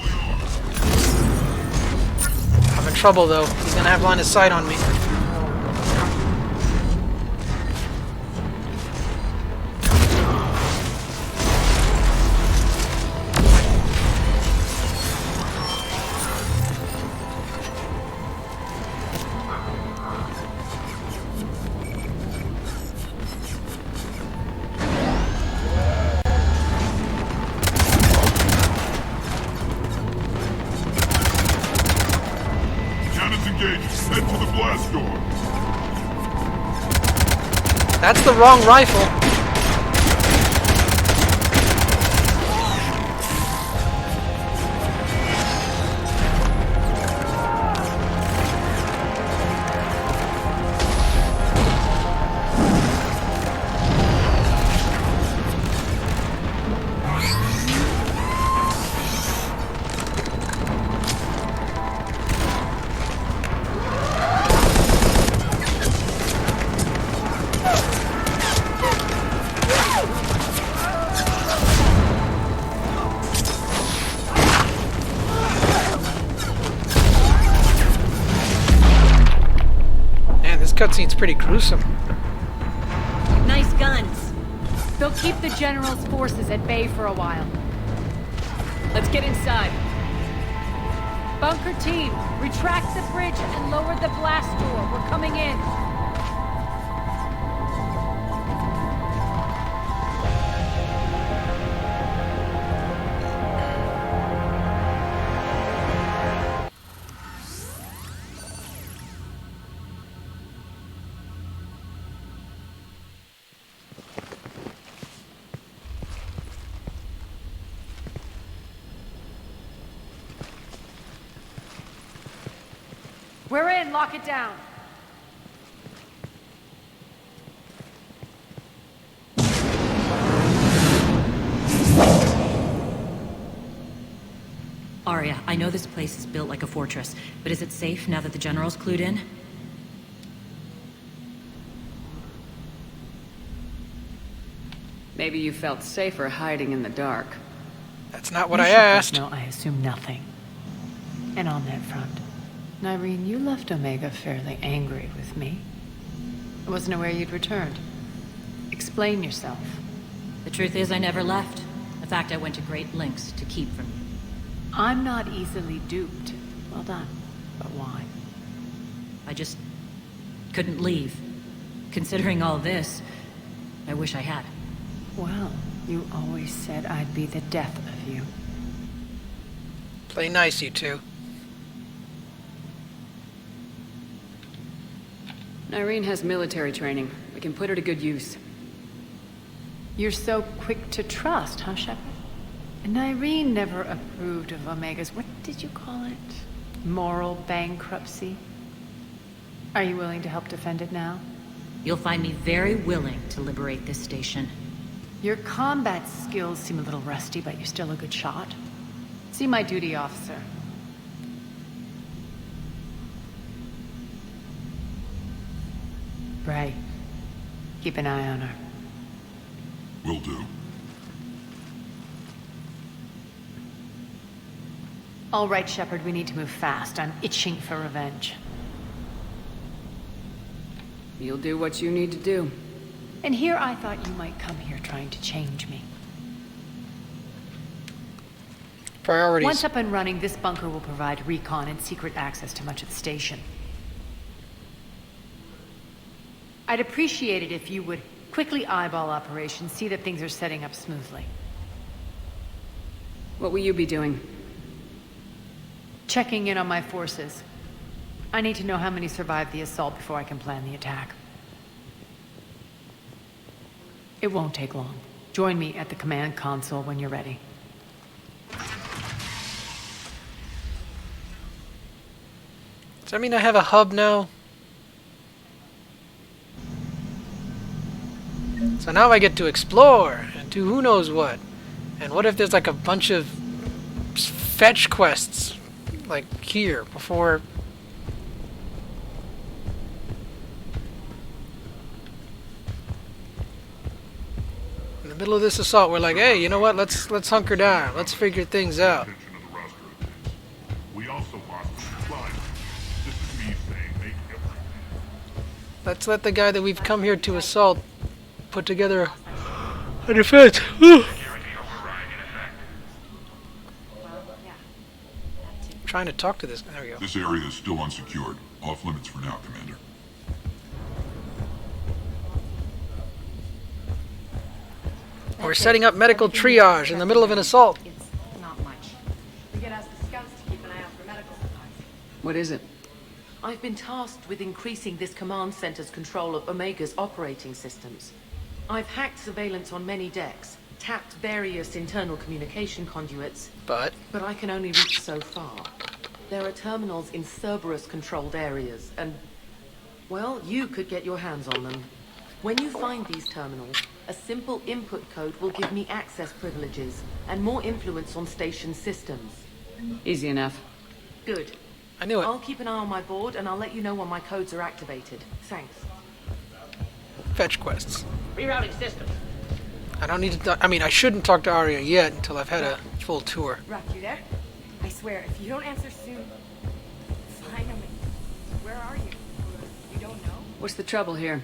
Speaker 1: I'm in trouble though. He's gonna have line of sight on me.
Speaker 6: Cannons engaged. Head to the blast door.
Speaker 1: That's the wrong rifle. Man, this cutscene's pretty gruesome.
Speaker 12: Nice guns.
Speaker 9: They'll keep the General's forces at bay for a while. Let's get inside. Bunker team, retract the bridge and lower the blast door. We're coming in. We're in. Lock it down.
Speaker 12: Aria, I know this place is built like a fortress, but is it safe now that the General's clued in?
Speaker 11: Maybe you felt safer hiding in the dark.
Speaker 1: That's not what I asked.
Speaker 4: No, I assume nothing. And on that front, Irene, you left Omega fairly angry with me. I wasn't aware you'd returned. Explain yourself.
Speaker 12: The truth is I never left. In fact, I went to great lengths to keep from you.
Speaker 4: I'm not easily duped. Well done. But why?
Speaker 12: I just couldn't leave. Considering all this, I wish I had.
Speaker 4: Well, you always said I'd be the death of you.
Speaker 1: Play nice, you two.
Speaker 11: Irene has military training. We can put her to good use.
Speaker 4: You're so quick to trust, huh, Shepard? And Irene never approved of Omega's, what did you call it? Moral bankruptcy? Are you willing to help defend it now?
Speaker 12: You'll find me very willing to liberate this station.
Speaker 4: Your combat skills seem a little rusty, but you're still a good shot. See my duty officer. Bray, keep an eye on her.
Speaker 6: Will do.
Speaker 4: All right, Shepard, we need to move fast. I'm itching for revenge.
Speaker 11: You'll do what you need to do.
Speaker 4: And here I thought you might come here trying to change me.
Speaker 1: Priorities.
Speaker 4: Once up and running, this bunker will provide recon and secret access to much of the station. I'd appreciate it if you would quickly eyeball operations, see that things are setting up smoothly.
Speaker 11: What will you be doing?
Speaker 4: Checking in on my forces. I need to know how many survived the assault before I can plan the attack. It won't take long. Join me at the command console when you're ready.
Speaker 1: Does that mean I have a hub now? So now I get to explore and do who knows what. And what if there's like a bunch of fetch quests like here before... In the middle of this assault, we're like, hey, you know what? Let's hunker down. Let's figure things out.
Speaker 6: We also lost supplies. This is me saying make everything.
Speaker 1: Let's let the guy that we've come here to assault put together a defense. Whew. Trying to talk to this. There we go.
Speaker 6: This area is still unsecured. Off limits for now, Commander.
Speaker 1: We're setting up medical triage in the middle of an assault.
Speaker 13: It's not much. We get asked the scouts to keep an eye out for medical supplies.
Speaker 11: What is it?
Speaker 13: I've been tasked with increasing this command center's control of Omega's operating systems. I've hacked surveillance on many decks, tapped various internal communication conduits, but I can only reach so far. There are terminals in Cerberus-controlled areas, and, well, you could get your hands on them. When you find these terminals, a simple input code will give me access privileges and more influence on station systems.
Speaker 11: Easy enough.
Speaker 13: Good.
Speaker 1: I knew it.
Speaker 13: I'll keep an eye on my board, and I'll let you know when my codes are activated. Thanks.
Speaker 1: Fetch quests.
Speaker 13: Rerouting systems.
Speaker 1: I don't need to... I mean, I shouldn't talk to Aria yet until I've had a full tour.
Speaker 14: Rock, you there? I swear, if you don't answer soon... Finally. Where are you? You don't know?
Speaker 11: What's the trouble here?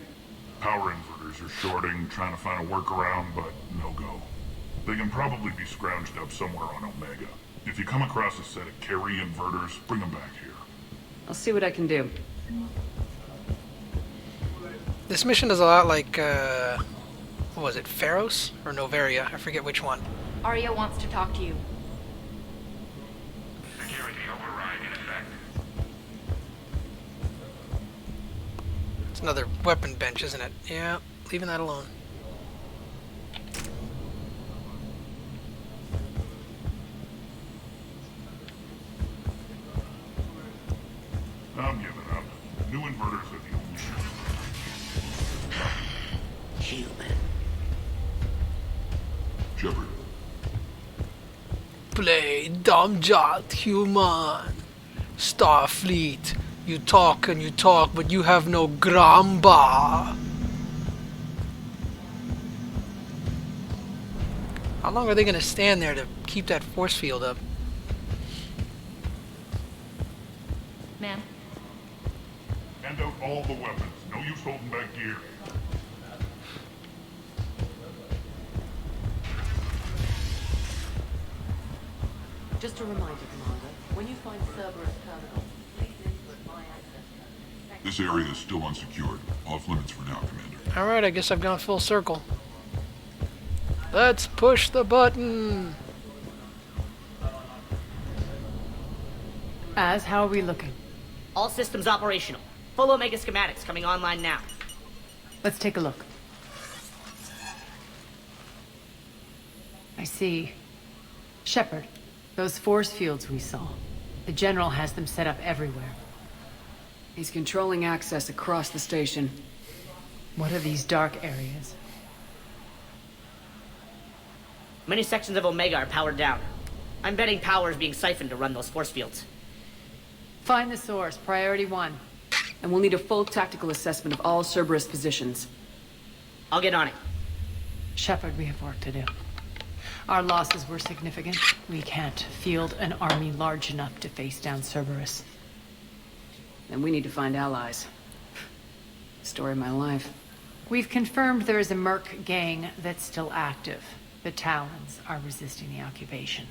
Speaker 6: Power inverters are shorting, trying to find a workaround, but no go. They can probably be scrounged up somewhere on Omega. If you come across a set of carry inverters, bring them back here.
Speaker 11: I'll see what I can do.
Speaker 1: This mission is a lot like, what was it, Pharos or Novaria? I forget which one.
Speaker 14: Aria wants to talk to you.
Speaker 2: Security override in effect.
Speaker 1: It's another weapon bench, isn't it? Yeah, leaving that alone.
Speaker 6: I'm giving up. New inverters are the only
Speaker 11: Human.
Speaker 6: Shepard,
Speaker 1: Play dumb jot, human. Starfleet. You talk and you talk, but you have no gramba. How long are they gonna stand there to keep that force field up?
Speaker 14: Ma'am.
Speaker 6: hand out all the weapons. No use holding back gear.
Speaker 13: Just a reminder, Commander, when you find Cerberus terminal, please input my access.
Speaker 6: This area is still unsecured. Off limits for now, Commander.
Speaker 1: Alright, I guess I've gone full circle. Let's push the button!
Speaker 9: Az, how are we looking?
Speaker 15: All systems operational. Full Omega schematics coming online now.
Speaker 9: Let's take a look. I see. Shepard, those force fields we saw. The General has them set up everywhere.
Speaker 11: He's controlling access across the station.
Speaker 9: What are these dark areas?
Speaker 15: Many sections of Omega are powered down. I'm betting power is being siphoned to run those force fields.
Speaker 9: Find the source, priority 1.
Speaker 11: And we'll need a full tactical assessment of all Cerberus positions.
Speaker 15: I'll get on it.
Speaker 9: Shepard, we have work to do. Our losses were significant. We can't field an army large enough to face down Cerberus.
Speaker 11: And we need to find allies. Story of my life.
Speaker 9: We've confirmed there is a Merc gang that's still active. The Talons are resisting the occupation.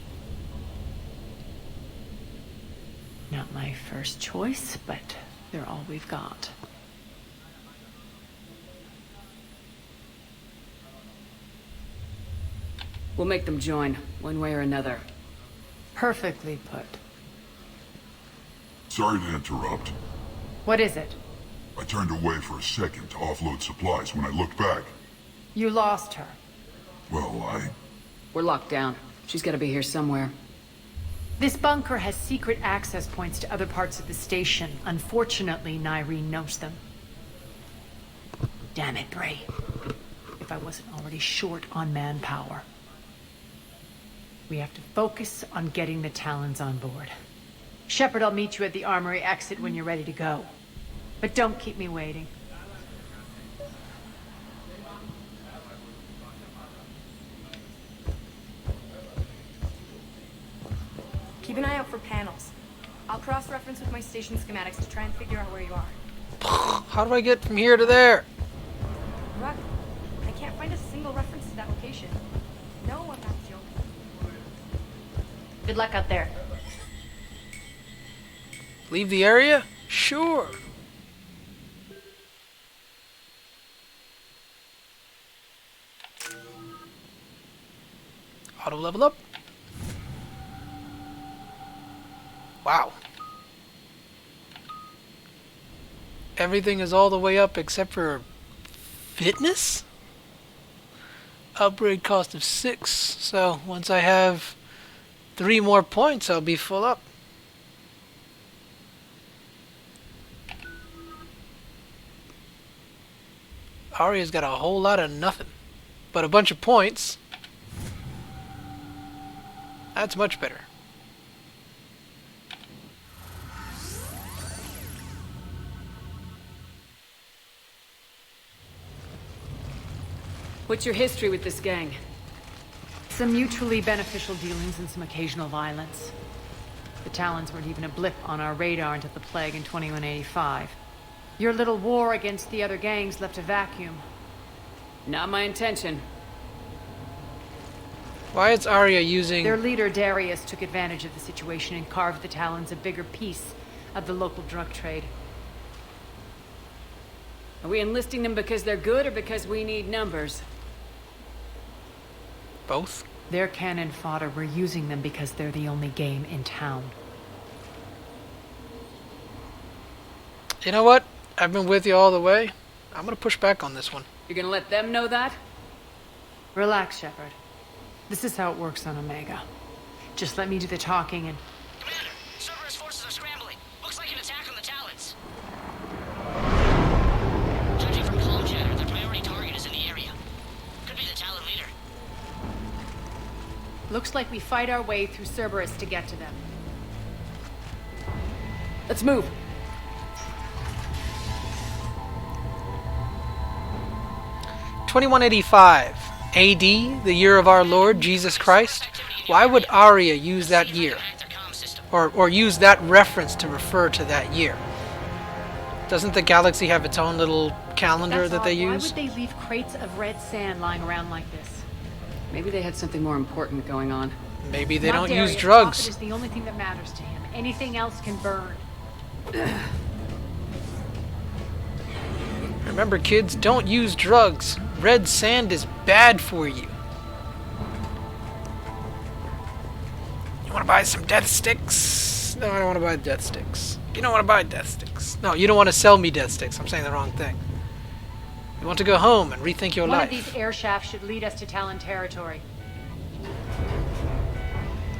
Speaker 9: Not my first choice, but they're all we've got.
Speaker 11: We'll make them join, one way or another.
Speaker 9: Perfectly put.
Speaker 6: Sorry to interrupt.
Speaker 9: What is it?
Speaker 6: I turned away for a second to offload supplies. When I looked back,
Speaker 9: You lost her.
Speaker 6: well,
Speaker 11: We're locked down. She's gotta be here somewhere.
Speaker 9: This bunker has secret access points to other parts of the station. Unfortunately, Nyreen knows them. Damn it, Bray. If I wasn't already short on manpower. We have to focus on getting the Talons on board. Shepard, I'll meet you at the armory exit when you're ready to go. But don't keep me waiting.
Speaker 14: Keep an eye out for panels. I'll cross-reference with my station schematics to try and figure out where you are.
Speaker 1: How do I get from here to there?
Speaker 14: Ruck, I can't find a single reference to that location. No, I'm not joking. Good luck out there.
Speaker 1: Leave the area? Sure. Auto level up. Wow. Everything is all the way up except for fitness? Upgrade cost of 6. So once I have 3 more points, I'll be full up. Aria's got a whole lot of nothing, but a bunch of points. That's much better.
Speaker 11: What's your history with this gang?
Speaker 9: Some mutually beneficial dealings and some occasional violence. The Talons weren't even a blip on our radar until the plague in 2185. Your little war against the other gangs left a vacuum.
Speaker 11: Not my intention.
Speaker 1: Why is Aria using...
Speaker 9: Their leader, Darius, took advantage of the situation and carved the Talons a bigger piece of the local drug trade.
Speaker 11: Are we enlisting them because they're good or because we need numbers?
Speaker 1: Both?
Speaker 9: They're cannon fodder. We're using them because they're the only game in town.
Speaker 1: You know what? I've been with you all the way. I'm gonna push back on this one.
Speaker 11: You're gonna let them know that?
Speaker 9: Relax, Shepard. This is how it works on Omega. Just let me do the talking and...
Speaker 15: Commander, Cerberus forces are scrambling. Looks like an attack on the Talons. Judging from comm chatter, their priority target is in the area. Could be the Talon leader.
Speaker 9: Looks like we fight our way through Cerberus to get to them.
Speaker 11: Let's move.
Speaker 1: $2185 AD, the year of our Lord Jesus Christ. Why would Aria use that year? Or use that reference to refer to that year? Doesn't the galaxy have its own little calendar that they use?
Speaker 9: Why would they leave crates of red sand lying around like this?
Speaker 11: Maybe they had something more important going on.
Speaker 1: Maybe they don't
Speaker 9: Darius.
Speaker 1: use drugs.
Speaker 9: Profit is the only thing that matters to him. Anything else can burn.
Speaker 1: Remember, kids, don't use drugs. Red sand is bad for you. You want to buy some death sticks? No, I don't want to buy death sticks. You don't want to buy death sticks. No, you don't want to sell me death sticks. I'm saying the wrong thing. You want to go home and rethink your
Speaker 9: One
Speaker 1: life.
Speaker 9: of these air shafts should lead us to Talon territory.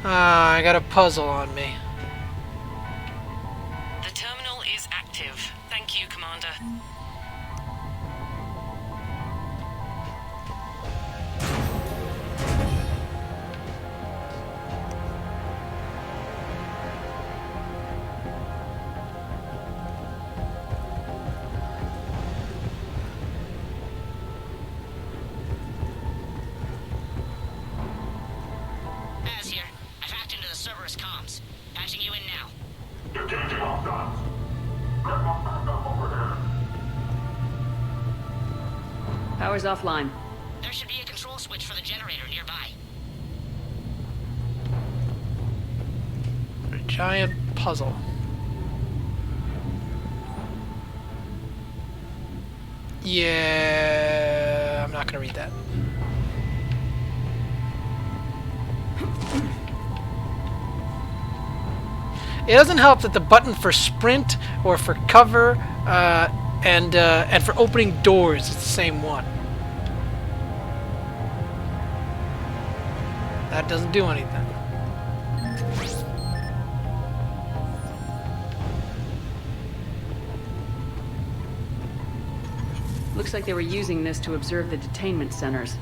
Speaker 1: Ah, I got a puzzle on me.
Speaker 16: The terminal is active. Thank you, Commander.
Speaker 15: Az here. I've hacked into the Cerberus comms. Patching you in now.
Speaker 2: Engaging all guns. Get my backup over there.
Speaker 11: Power's offline.
Speaker 15: There should be a control switch for the generator nearby.
Speaker 1: A giant puzzle. Yeah, I'm not gonna read that. It doesn't help that the button for sprint or for cover and for opening doors is the same one. That doesn't do anything.
Speaker 11: Looks like they were using this to observe the detainment centers.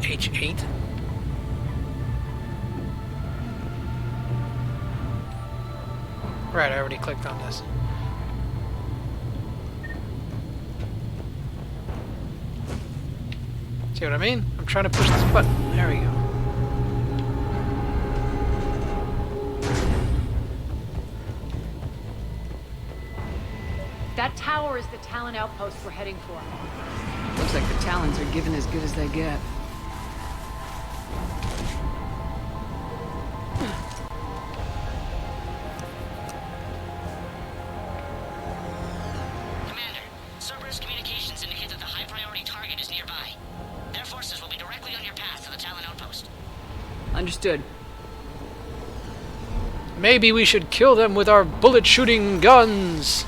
Speaker 1: H8. Right, I already clicked on this. See what I mean? I'm trying to push this button. There we go.
Speaker 9: That tower is the Talon outpost we're heading for.
Speaker 11: Looks like the Talons are given as good as they get.
Speaker 15: Commander, Cerberus communications indicate that the high-priority target is nearby. Their forces will be directly on your path to the Talon outpost.
Speaker 11: Understood.
Speaker 1: Maybe we should kill them with our bullet-shooting guns.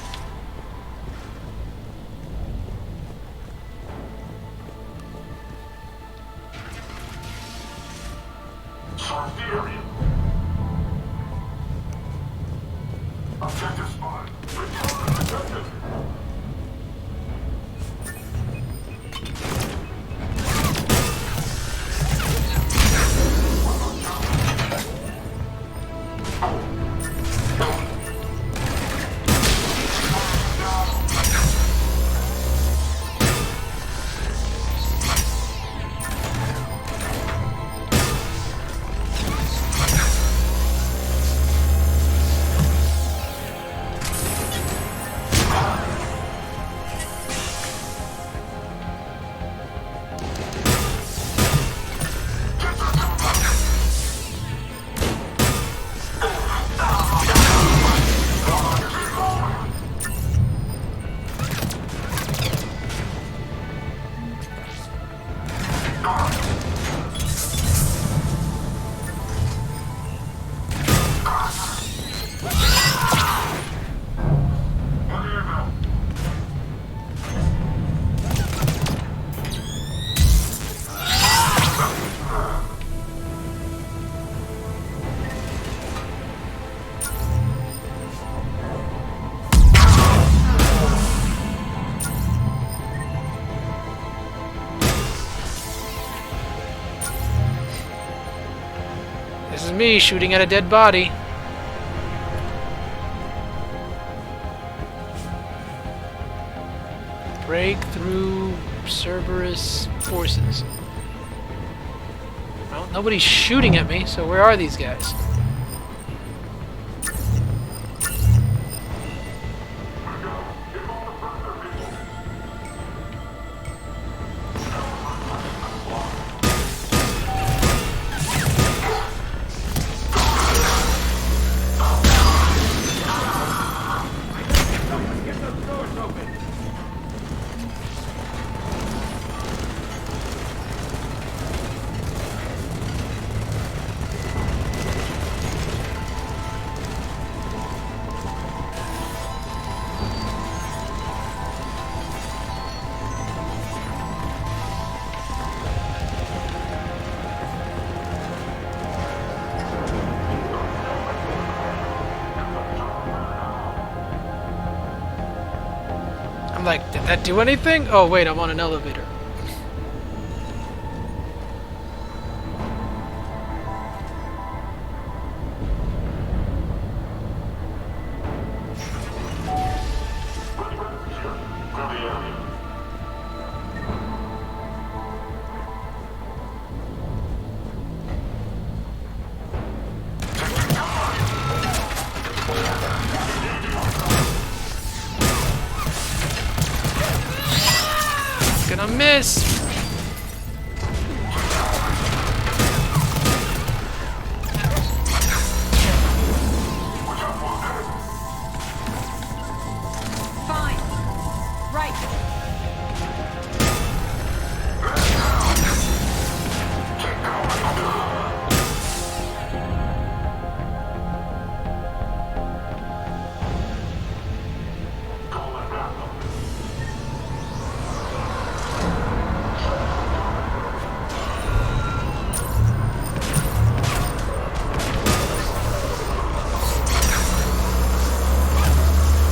Speaker 2: Search the area. Objective spotted. Return to objective.
Speaker 1: This is me shooting at a dead body. Break through Cerberus forces. Well, nobody's shooting at me, so where are these guys? I'm like, did that do anything? Oh wait, I'm on an elevator. Gonna miss.
Speaker 4: Fine. Right.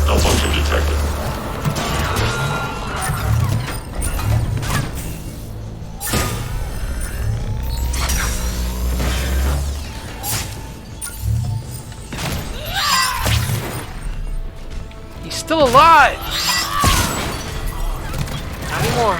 Speaker 6: Malfunction detected.
Speaker 1: He's still alive! Not anymore.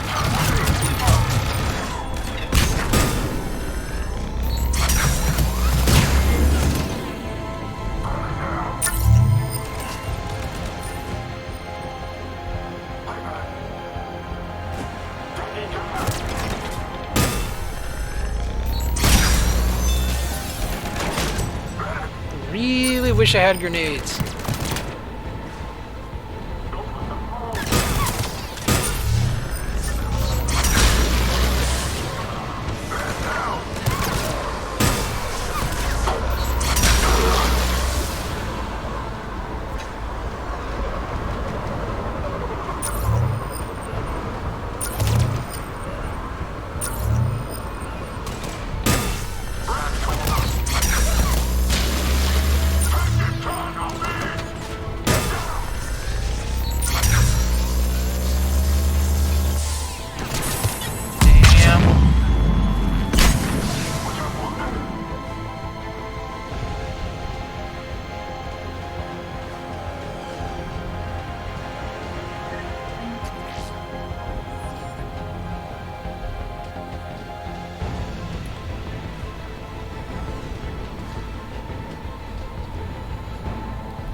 Speaker 1: Really wish I had grenades.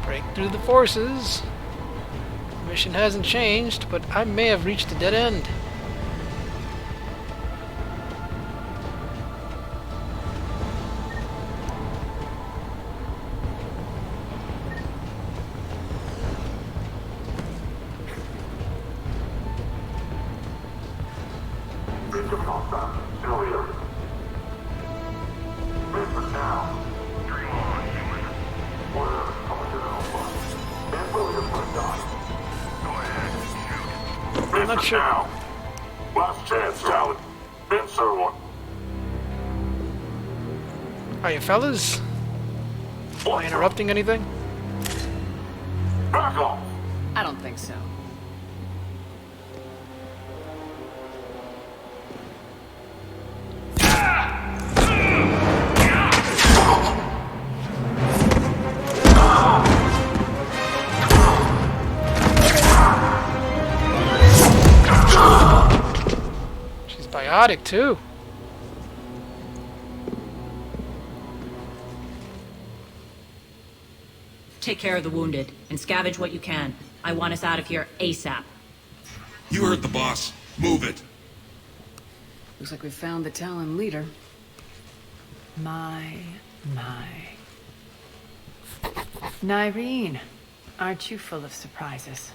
Speaker 1: Break through the forces. Mission hasn't changed, but I may have reached a dead end. I'm not sure.
Speaker 6: Now. Last chance, Talon. Answer one.
Speaker 1: Are you fellas? Am I interrupting anything?
Speaker 6: Back off.
Speaker 11: I don't think so.
Speaker 1: exotic too.
Speaker 12: Take care of the wounded, and scavenge what you can. I want us out of here ASAP.
Speaker 17: You heard the boss. Move it.
Speaker 4: Looks like we found the Talon leader.
Speaker 9: My. Nyreen, aren't you full of surprises?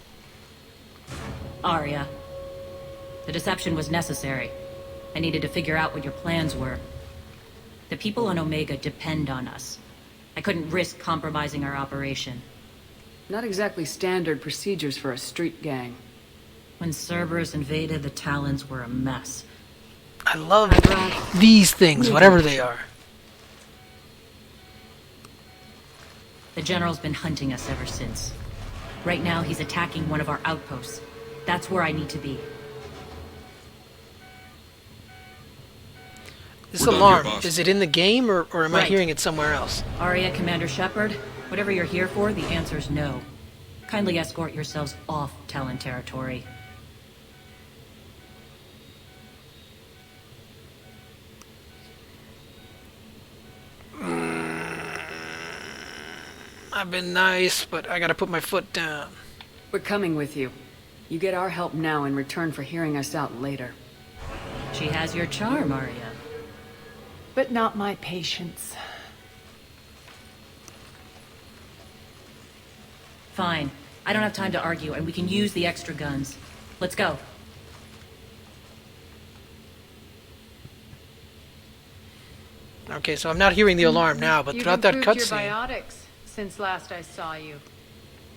Speaker 12: Aria. The deception was necessary. I needed to figure out what your plans were. The people on Omega depend on us. I couldn't risk compromising our operation.
Speaker 4: Not exactly standard procedures for a street gang.
Speaker 12: When Cerberus invaded, the Talons were a mess.
Speaker 1: I love these things, whatever they are.
Speaker 12: The General's been hunting us ever since. Right now, he's attacking one of our outposts. That's where I need to be.
Speaker 1: This alarm, is it in the game, or am I hearing it somewhere else?
Speaker 12: Aria, Commander Shepard, whatever you're here for, the answer's no. Kindly escort yourselves off Talon territory.
Speaker 1: I've been nice, but I gotta put my foot down.
Speaker 4: We're coming with you. You get our help now in return for hearing us out later.
Speaker 12: She has your charm, Aria.
Speaker 9: But not my patience.
Speaker 12: Fine. I don't have time to argue, and we can use the extra guns. Let's go.
Speaker 1: Okay, so I'm not hearing the alarm now, but throughout that
Speaker 9: You've improved your
Speaker 1: cutscene...
Speaker 9: biotics since last I saw you.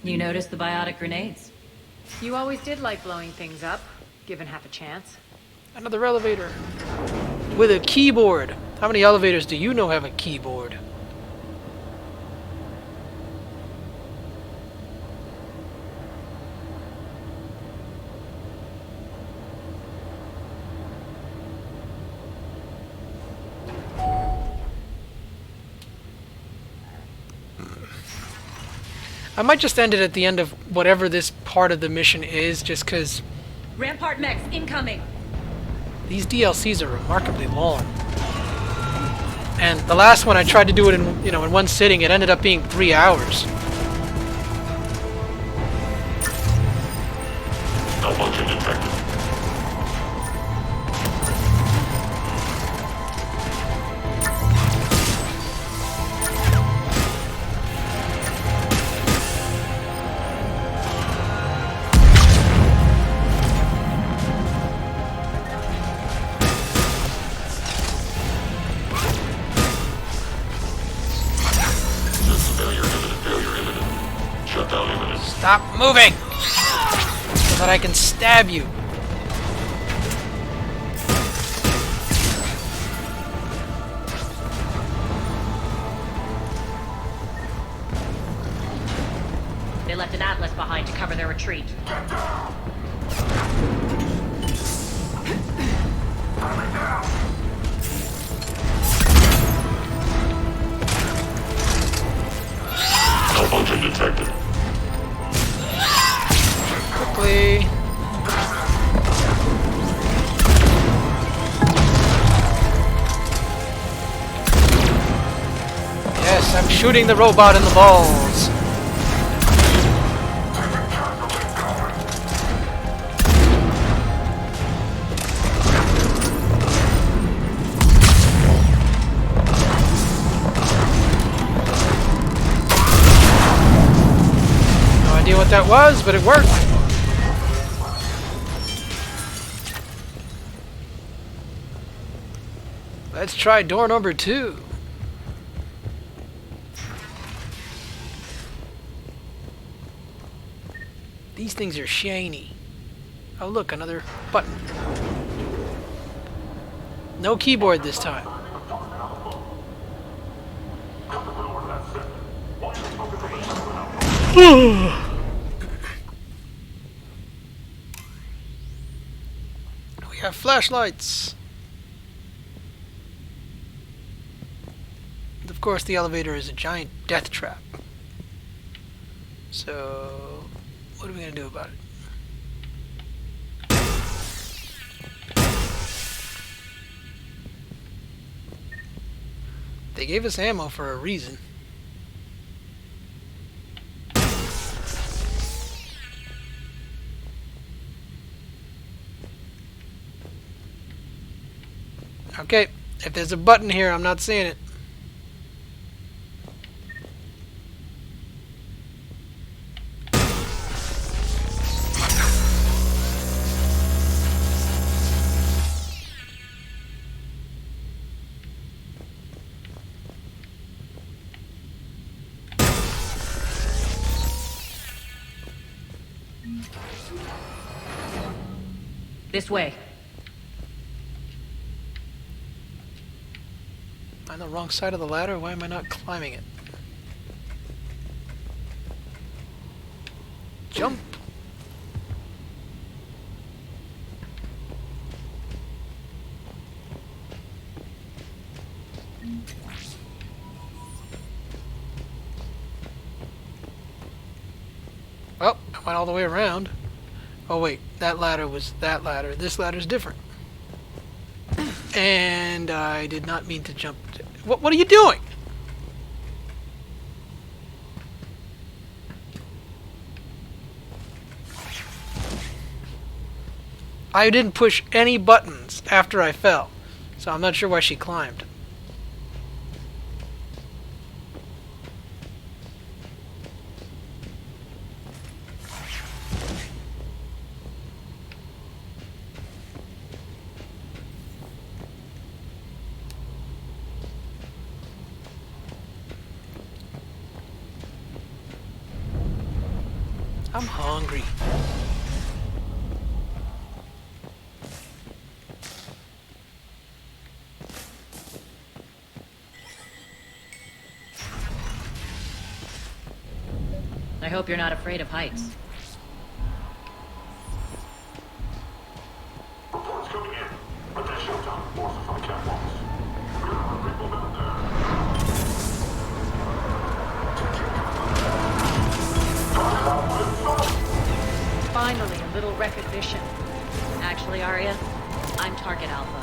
Speaker 12: You noticed the biotic grenades?
Speaker 9: You always did like blowing things up, given half a chance.
Speaker 1: Another elevator. With a keyboard. How many elevators do you know have a keyboard? I might just end it at the end of whatever this part of the mission is, just because
Speaker 12: Rampart mechs incoming.
Speaker 1: these DLCs are remarkably long. And the last one I tried to do it in, in one sitting. It ended up being 3 hours.
Speaker 6: Malfunction detected.
Speaker 1: Stop moving! So that I can stab you.
Speaker 12: They left an Atlas behind to cover their retreat.
Speaker 6: Malfunction detected.
Speaker 1: Quickly. Yes, I'm shooting the robot in the balls. No idea what that was, but it worked. Let's try door number 2. These things are shiny. Oh look, another button. No keyboard this time. We have flashlights. Of course, the elevator is a giant death trap. So, what are we going to do about it? They gave us ammo for a reason. Okay, if there's a button here, I'm not seeing it.
Speaker 12: This way.
Speaker 1: Am I on the wrong side of the ladder? Why am I not climbing it? Jump! Oh, I went all the way around. Oh wait, that ladder was that ladder. This ladder's different. And I did not mean to jump. What are you doing? I didn't push any buttons after I fell, so I'm not sure why she climbed. I'm hungry.
Speaker 12: I hope you're not afraid of heights.
Speaker 2: Reports coming in. Attention top forces on catwalks. There are people down there.
Speaker 9: Finally, a little recognition.
Speaker 12: Actually, Aria, I'm target alpha.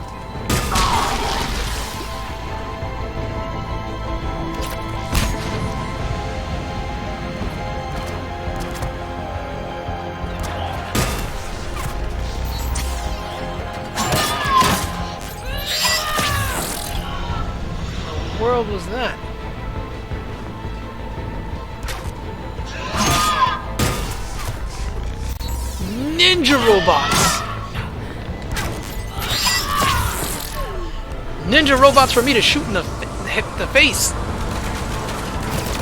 Speaker 1: What world was that? Ninja robots! Ninja robots for me to shoot in the face!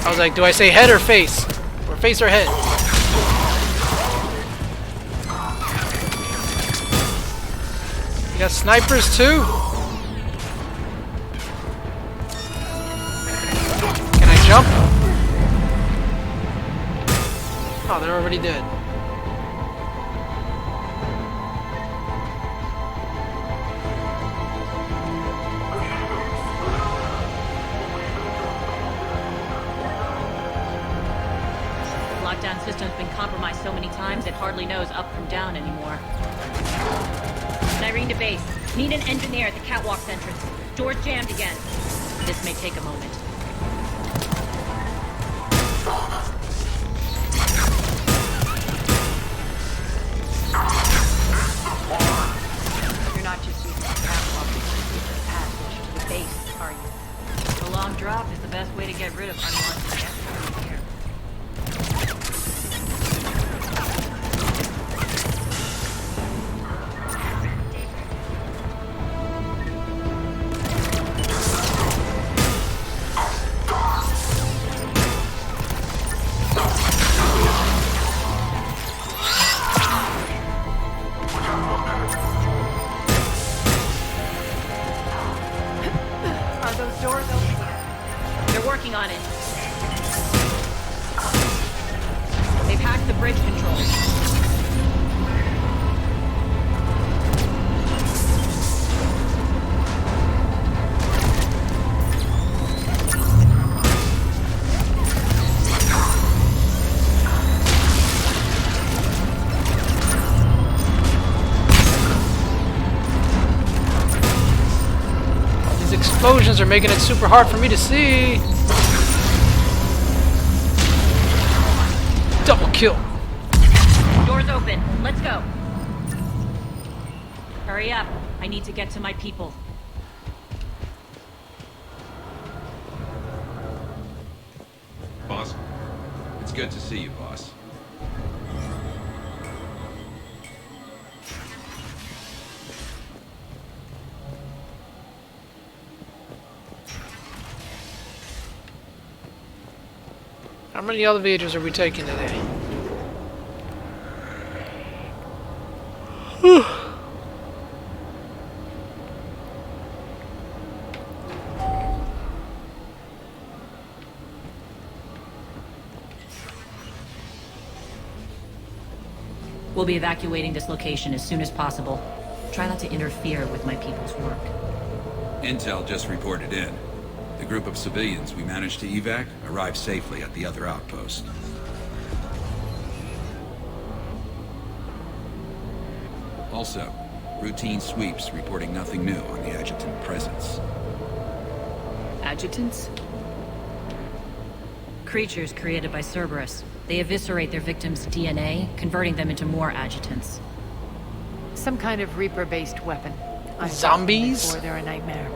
Speaker 1: I was like, do I say head or face? Or face or head? You got snipers too? Can I jump? Oh, they're already dead.
Speaker 12: Lockdown system's been compromised so many times it hardly knows up from down anymore. Irene to base. Need an engineer at the catwalk's entrance. Door's jammed again. This may take a moment.
Speaker 9: You're not just using the catwalk as a secret passage to the base, are you?
Speaker 12: The long drop is the best way to get rid of unwanted guests here.
Speaker 9: Are those doors open yet?
Speaker 12: They're working on it. They've hacked the bridge controls.
Speaker 1: These explosions are making it super hard for me to see. Double kill.
Speaker 12: Doors open. Let's go. Hurry up. I need to get to my people.
Speaker 17: Boss? It's good to see you, boss.
Speaker 1: How many elevators are we taking today?
Speaker 12: We'll be evacuating this location as soon as possible. Try not to interfere with my people's work.
Speaker 17: Intel just reported in. The group of civilians we managed to evac arrived safely at the other outpost. Also, routine sweeps reporting nothing new on the adjutant presence.
Speaker 9: Adjutants?
Speaker 12: Creatures created by Cerberus. They eviscerate their victims' DNA, converting them into more adjutants.
Speaker 9: Some kind of Reaper-based weapon.
Speaker 1: Zombies?
Speaker 9: Or they're a nightmare.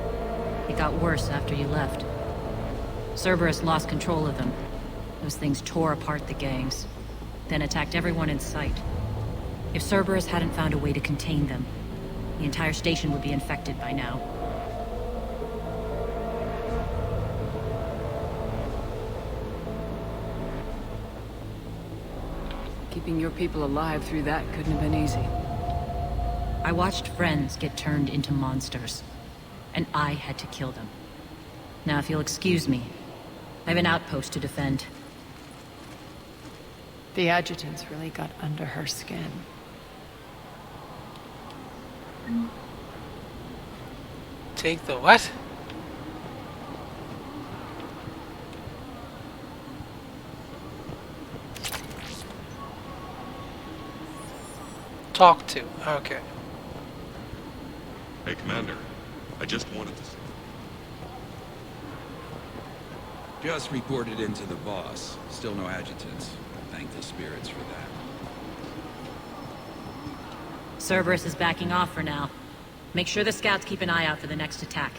Speaker 12: It got worse after you left. Cerberus lost control of them. Those things tore apart the gangs, then attacked everyone in sight. If Cerberus hadn't found a way to contain them, the entire station would be infected by now.
Speaker 11: Keeping your people alive through that couldn't have been easy.
Speaker 12: I watched friends get turned into monsters, and I had to kill them. Now, if you'll excuse me, I have an outpost to defend.
Speaker 9: The adjutants really got under her skin.
Speaker 1: Take the what? Talk to. Okay.
Speaker 6: Hey, Commander. I just wanted to...
Speaker 17: Just reported into the boss. Still no adjutants. Thank the spirits for that.
Speaker 12: Cerberus is backing off for now. Make sure the scouts keep an eye out for the next attack.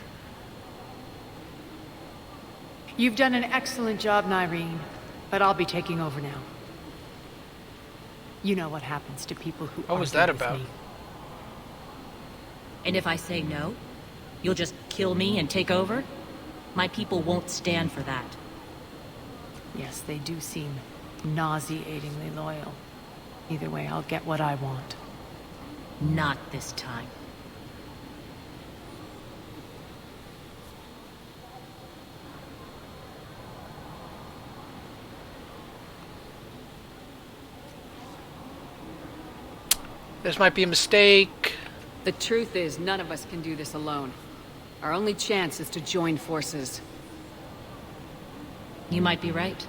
Speaker 9: You've done an excellent job, Nyreen, but I'll be taking over now. You know what happens to people who
Speaker 1: What was
Speaker 9: argue
Speaker 1: that
Speaker 9: with
Speaker 1: about?
Speaker 9: me.
Speaker 12: And if I say no, you'll just kill me and take over? My people won't stand for that.
Speaker 9: Yes, they do seem nauseatingly loyal. Either way, I'll get what I want.
Speaker 12: Not this time.
Speaker 1: This might be a mistake.
Speaker 11: The truth is, none of us can do this alone. Our only chance is to join forces.
Speaker 12: You might be right,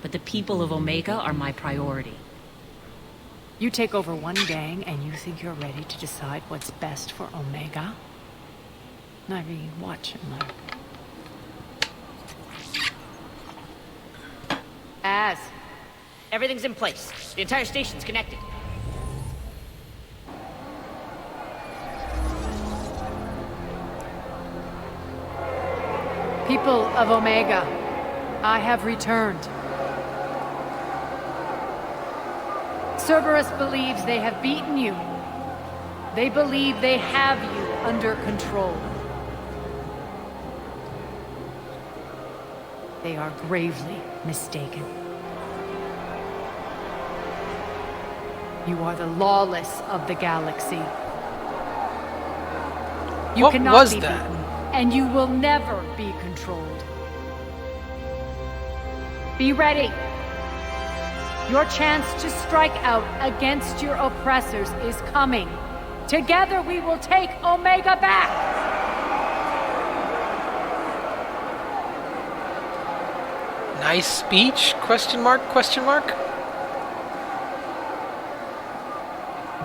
Speaker 12: but the people of Omega are my priority.
Speaker 9: You take over one gang and you think you're ready to decide what's best for Omega? Nyreen, watch and learn.
Speaker 15: Everything's in place. The entire station's connected.
Speaker 9: People of Omega, I have returned. Cerberus believes they have beaten you. They believe they have you under control. They are gravely mistaken. You are the lawless of the galaxy. You
Speaker 1: What
Speaker 9: cannot
Speaker 1: was
Speaker 9: be
Speaker 1: that?
Speaker 9: beaten, and you will never be controlled. Be ready. Your chance to strike out against your oppressors is coming. Together we will take Omega back!
Speaker 1: Nice speech? Question mark? Question mark?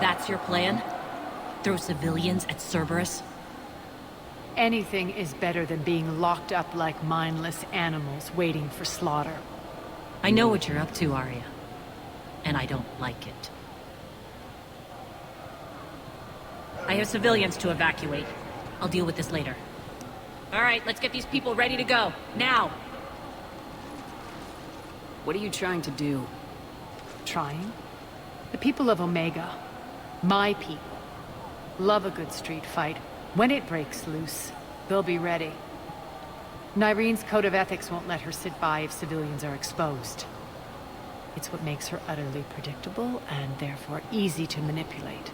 Speaker 12: That's your plan? Throw civilians at Cerberus?
Speaker 9: Anything is better than being locked up like mindless animals waiting for slaughter.
Speaker 12: I know what you're up to, Aria. And I don't like it. I have civilians to evacuate. I'll deal with this later. All right, let's get these people ready to go. Now!
Speaker 11: What are you trying to do?
Speaker 9: Trying? The people of Omega, my people, love a good street fight. When it breaks loose, they'll be ready. Nyrene's code of ethics won't let her sit by if civilians are exposed. It's what makes her utterly predictable and therefore easy to manipulate.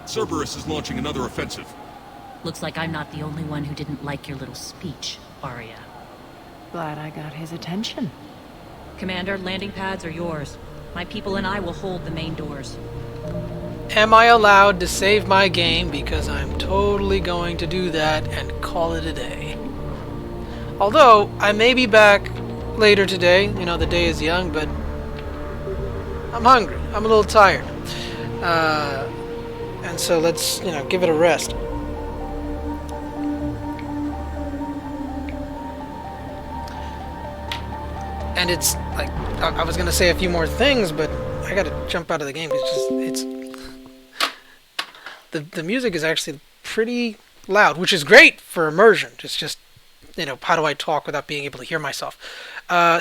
Speaker 18: Cerberus is launching another offensive.
Speaker 12: Looks like I'm not the only one who didn't like your little speech, Aria.
Speaker 9: Glad I got his attention.
Speaker 12: Commander, landing pads are yours. My people and I will hold the main doors.
Speaker 1: Am I allowed to save my game? Because I'm totally going to do that and call it a day. Although, I may be back later today. You know, the day is young, but I'm hungry. I'm a little tired. And so let's, give it a rest. And it's like, I was going to say a few more things, but I got to jump out of the game. The music is actually pretty loud, which is great for immersion. It's just, how do I talk without being able to hear myself? Yeah,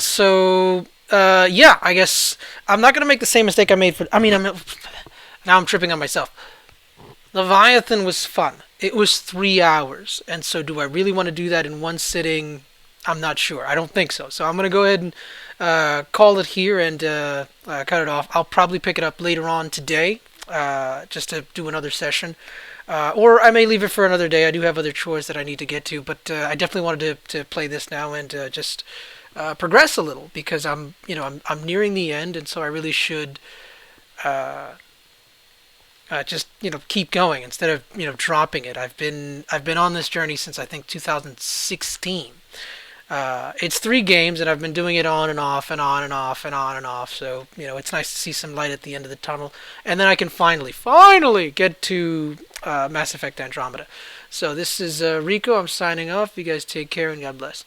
Speaker 1: I guess I'm not going to make the same mistake I made now I'm tripping on myself. Leviathan was fun. It was 3 hours. And so do I really want to do that in one sitting? I'm not sure. I don't think so. So I'm going to go ahead and call it here and cut it off. I'll probably pick it up later on today just to do another session. Or I may leave it for another day. I do have other chores that I need to get to. But I definitely wanted to play this now and just progress a little because I'm nearing the end. And so I really should just keep going instead of dropping it. I've been on this journey since I think 2016. It's 3 games and I've been doing it on and off and on and off and on and off. So it's nice to see some light at the end of the tunnel, and then I can finally get to Mass Effect Andromeda. So this is Rico. I'm signing off. You guys take care and God bless.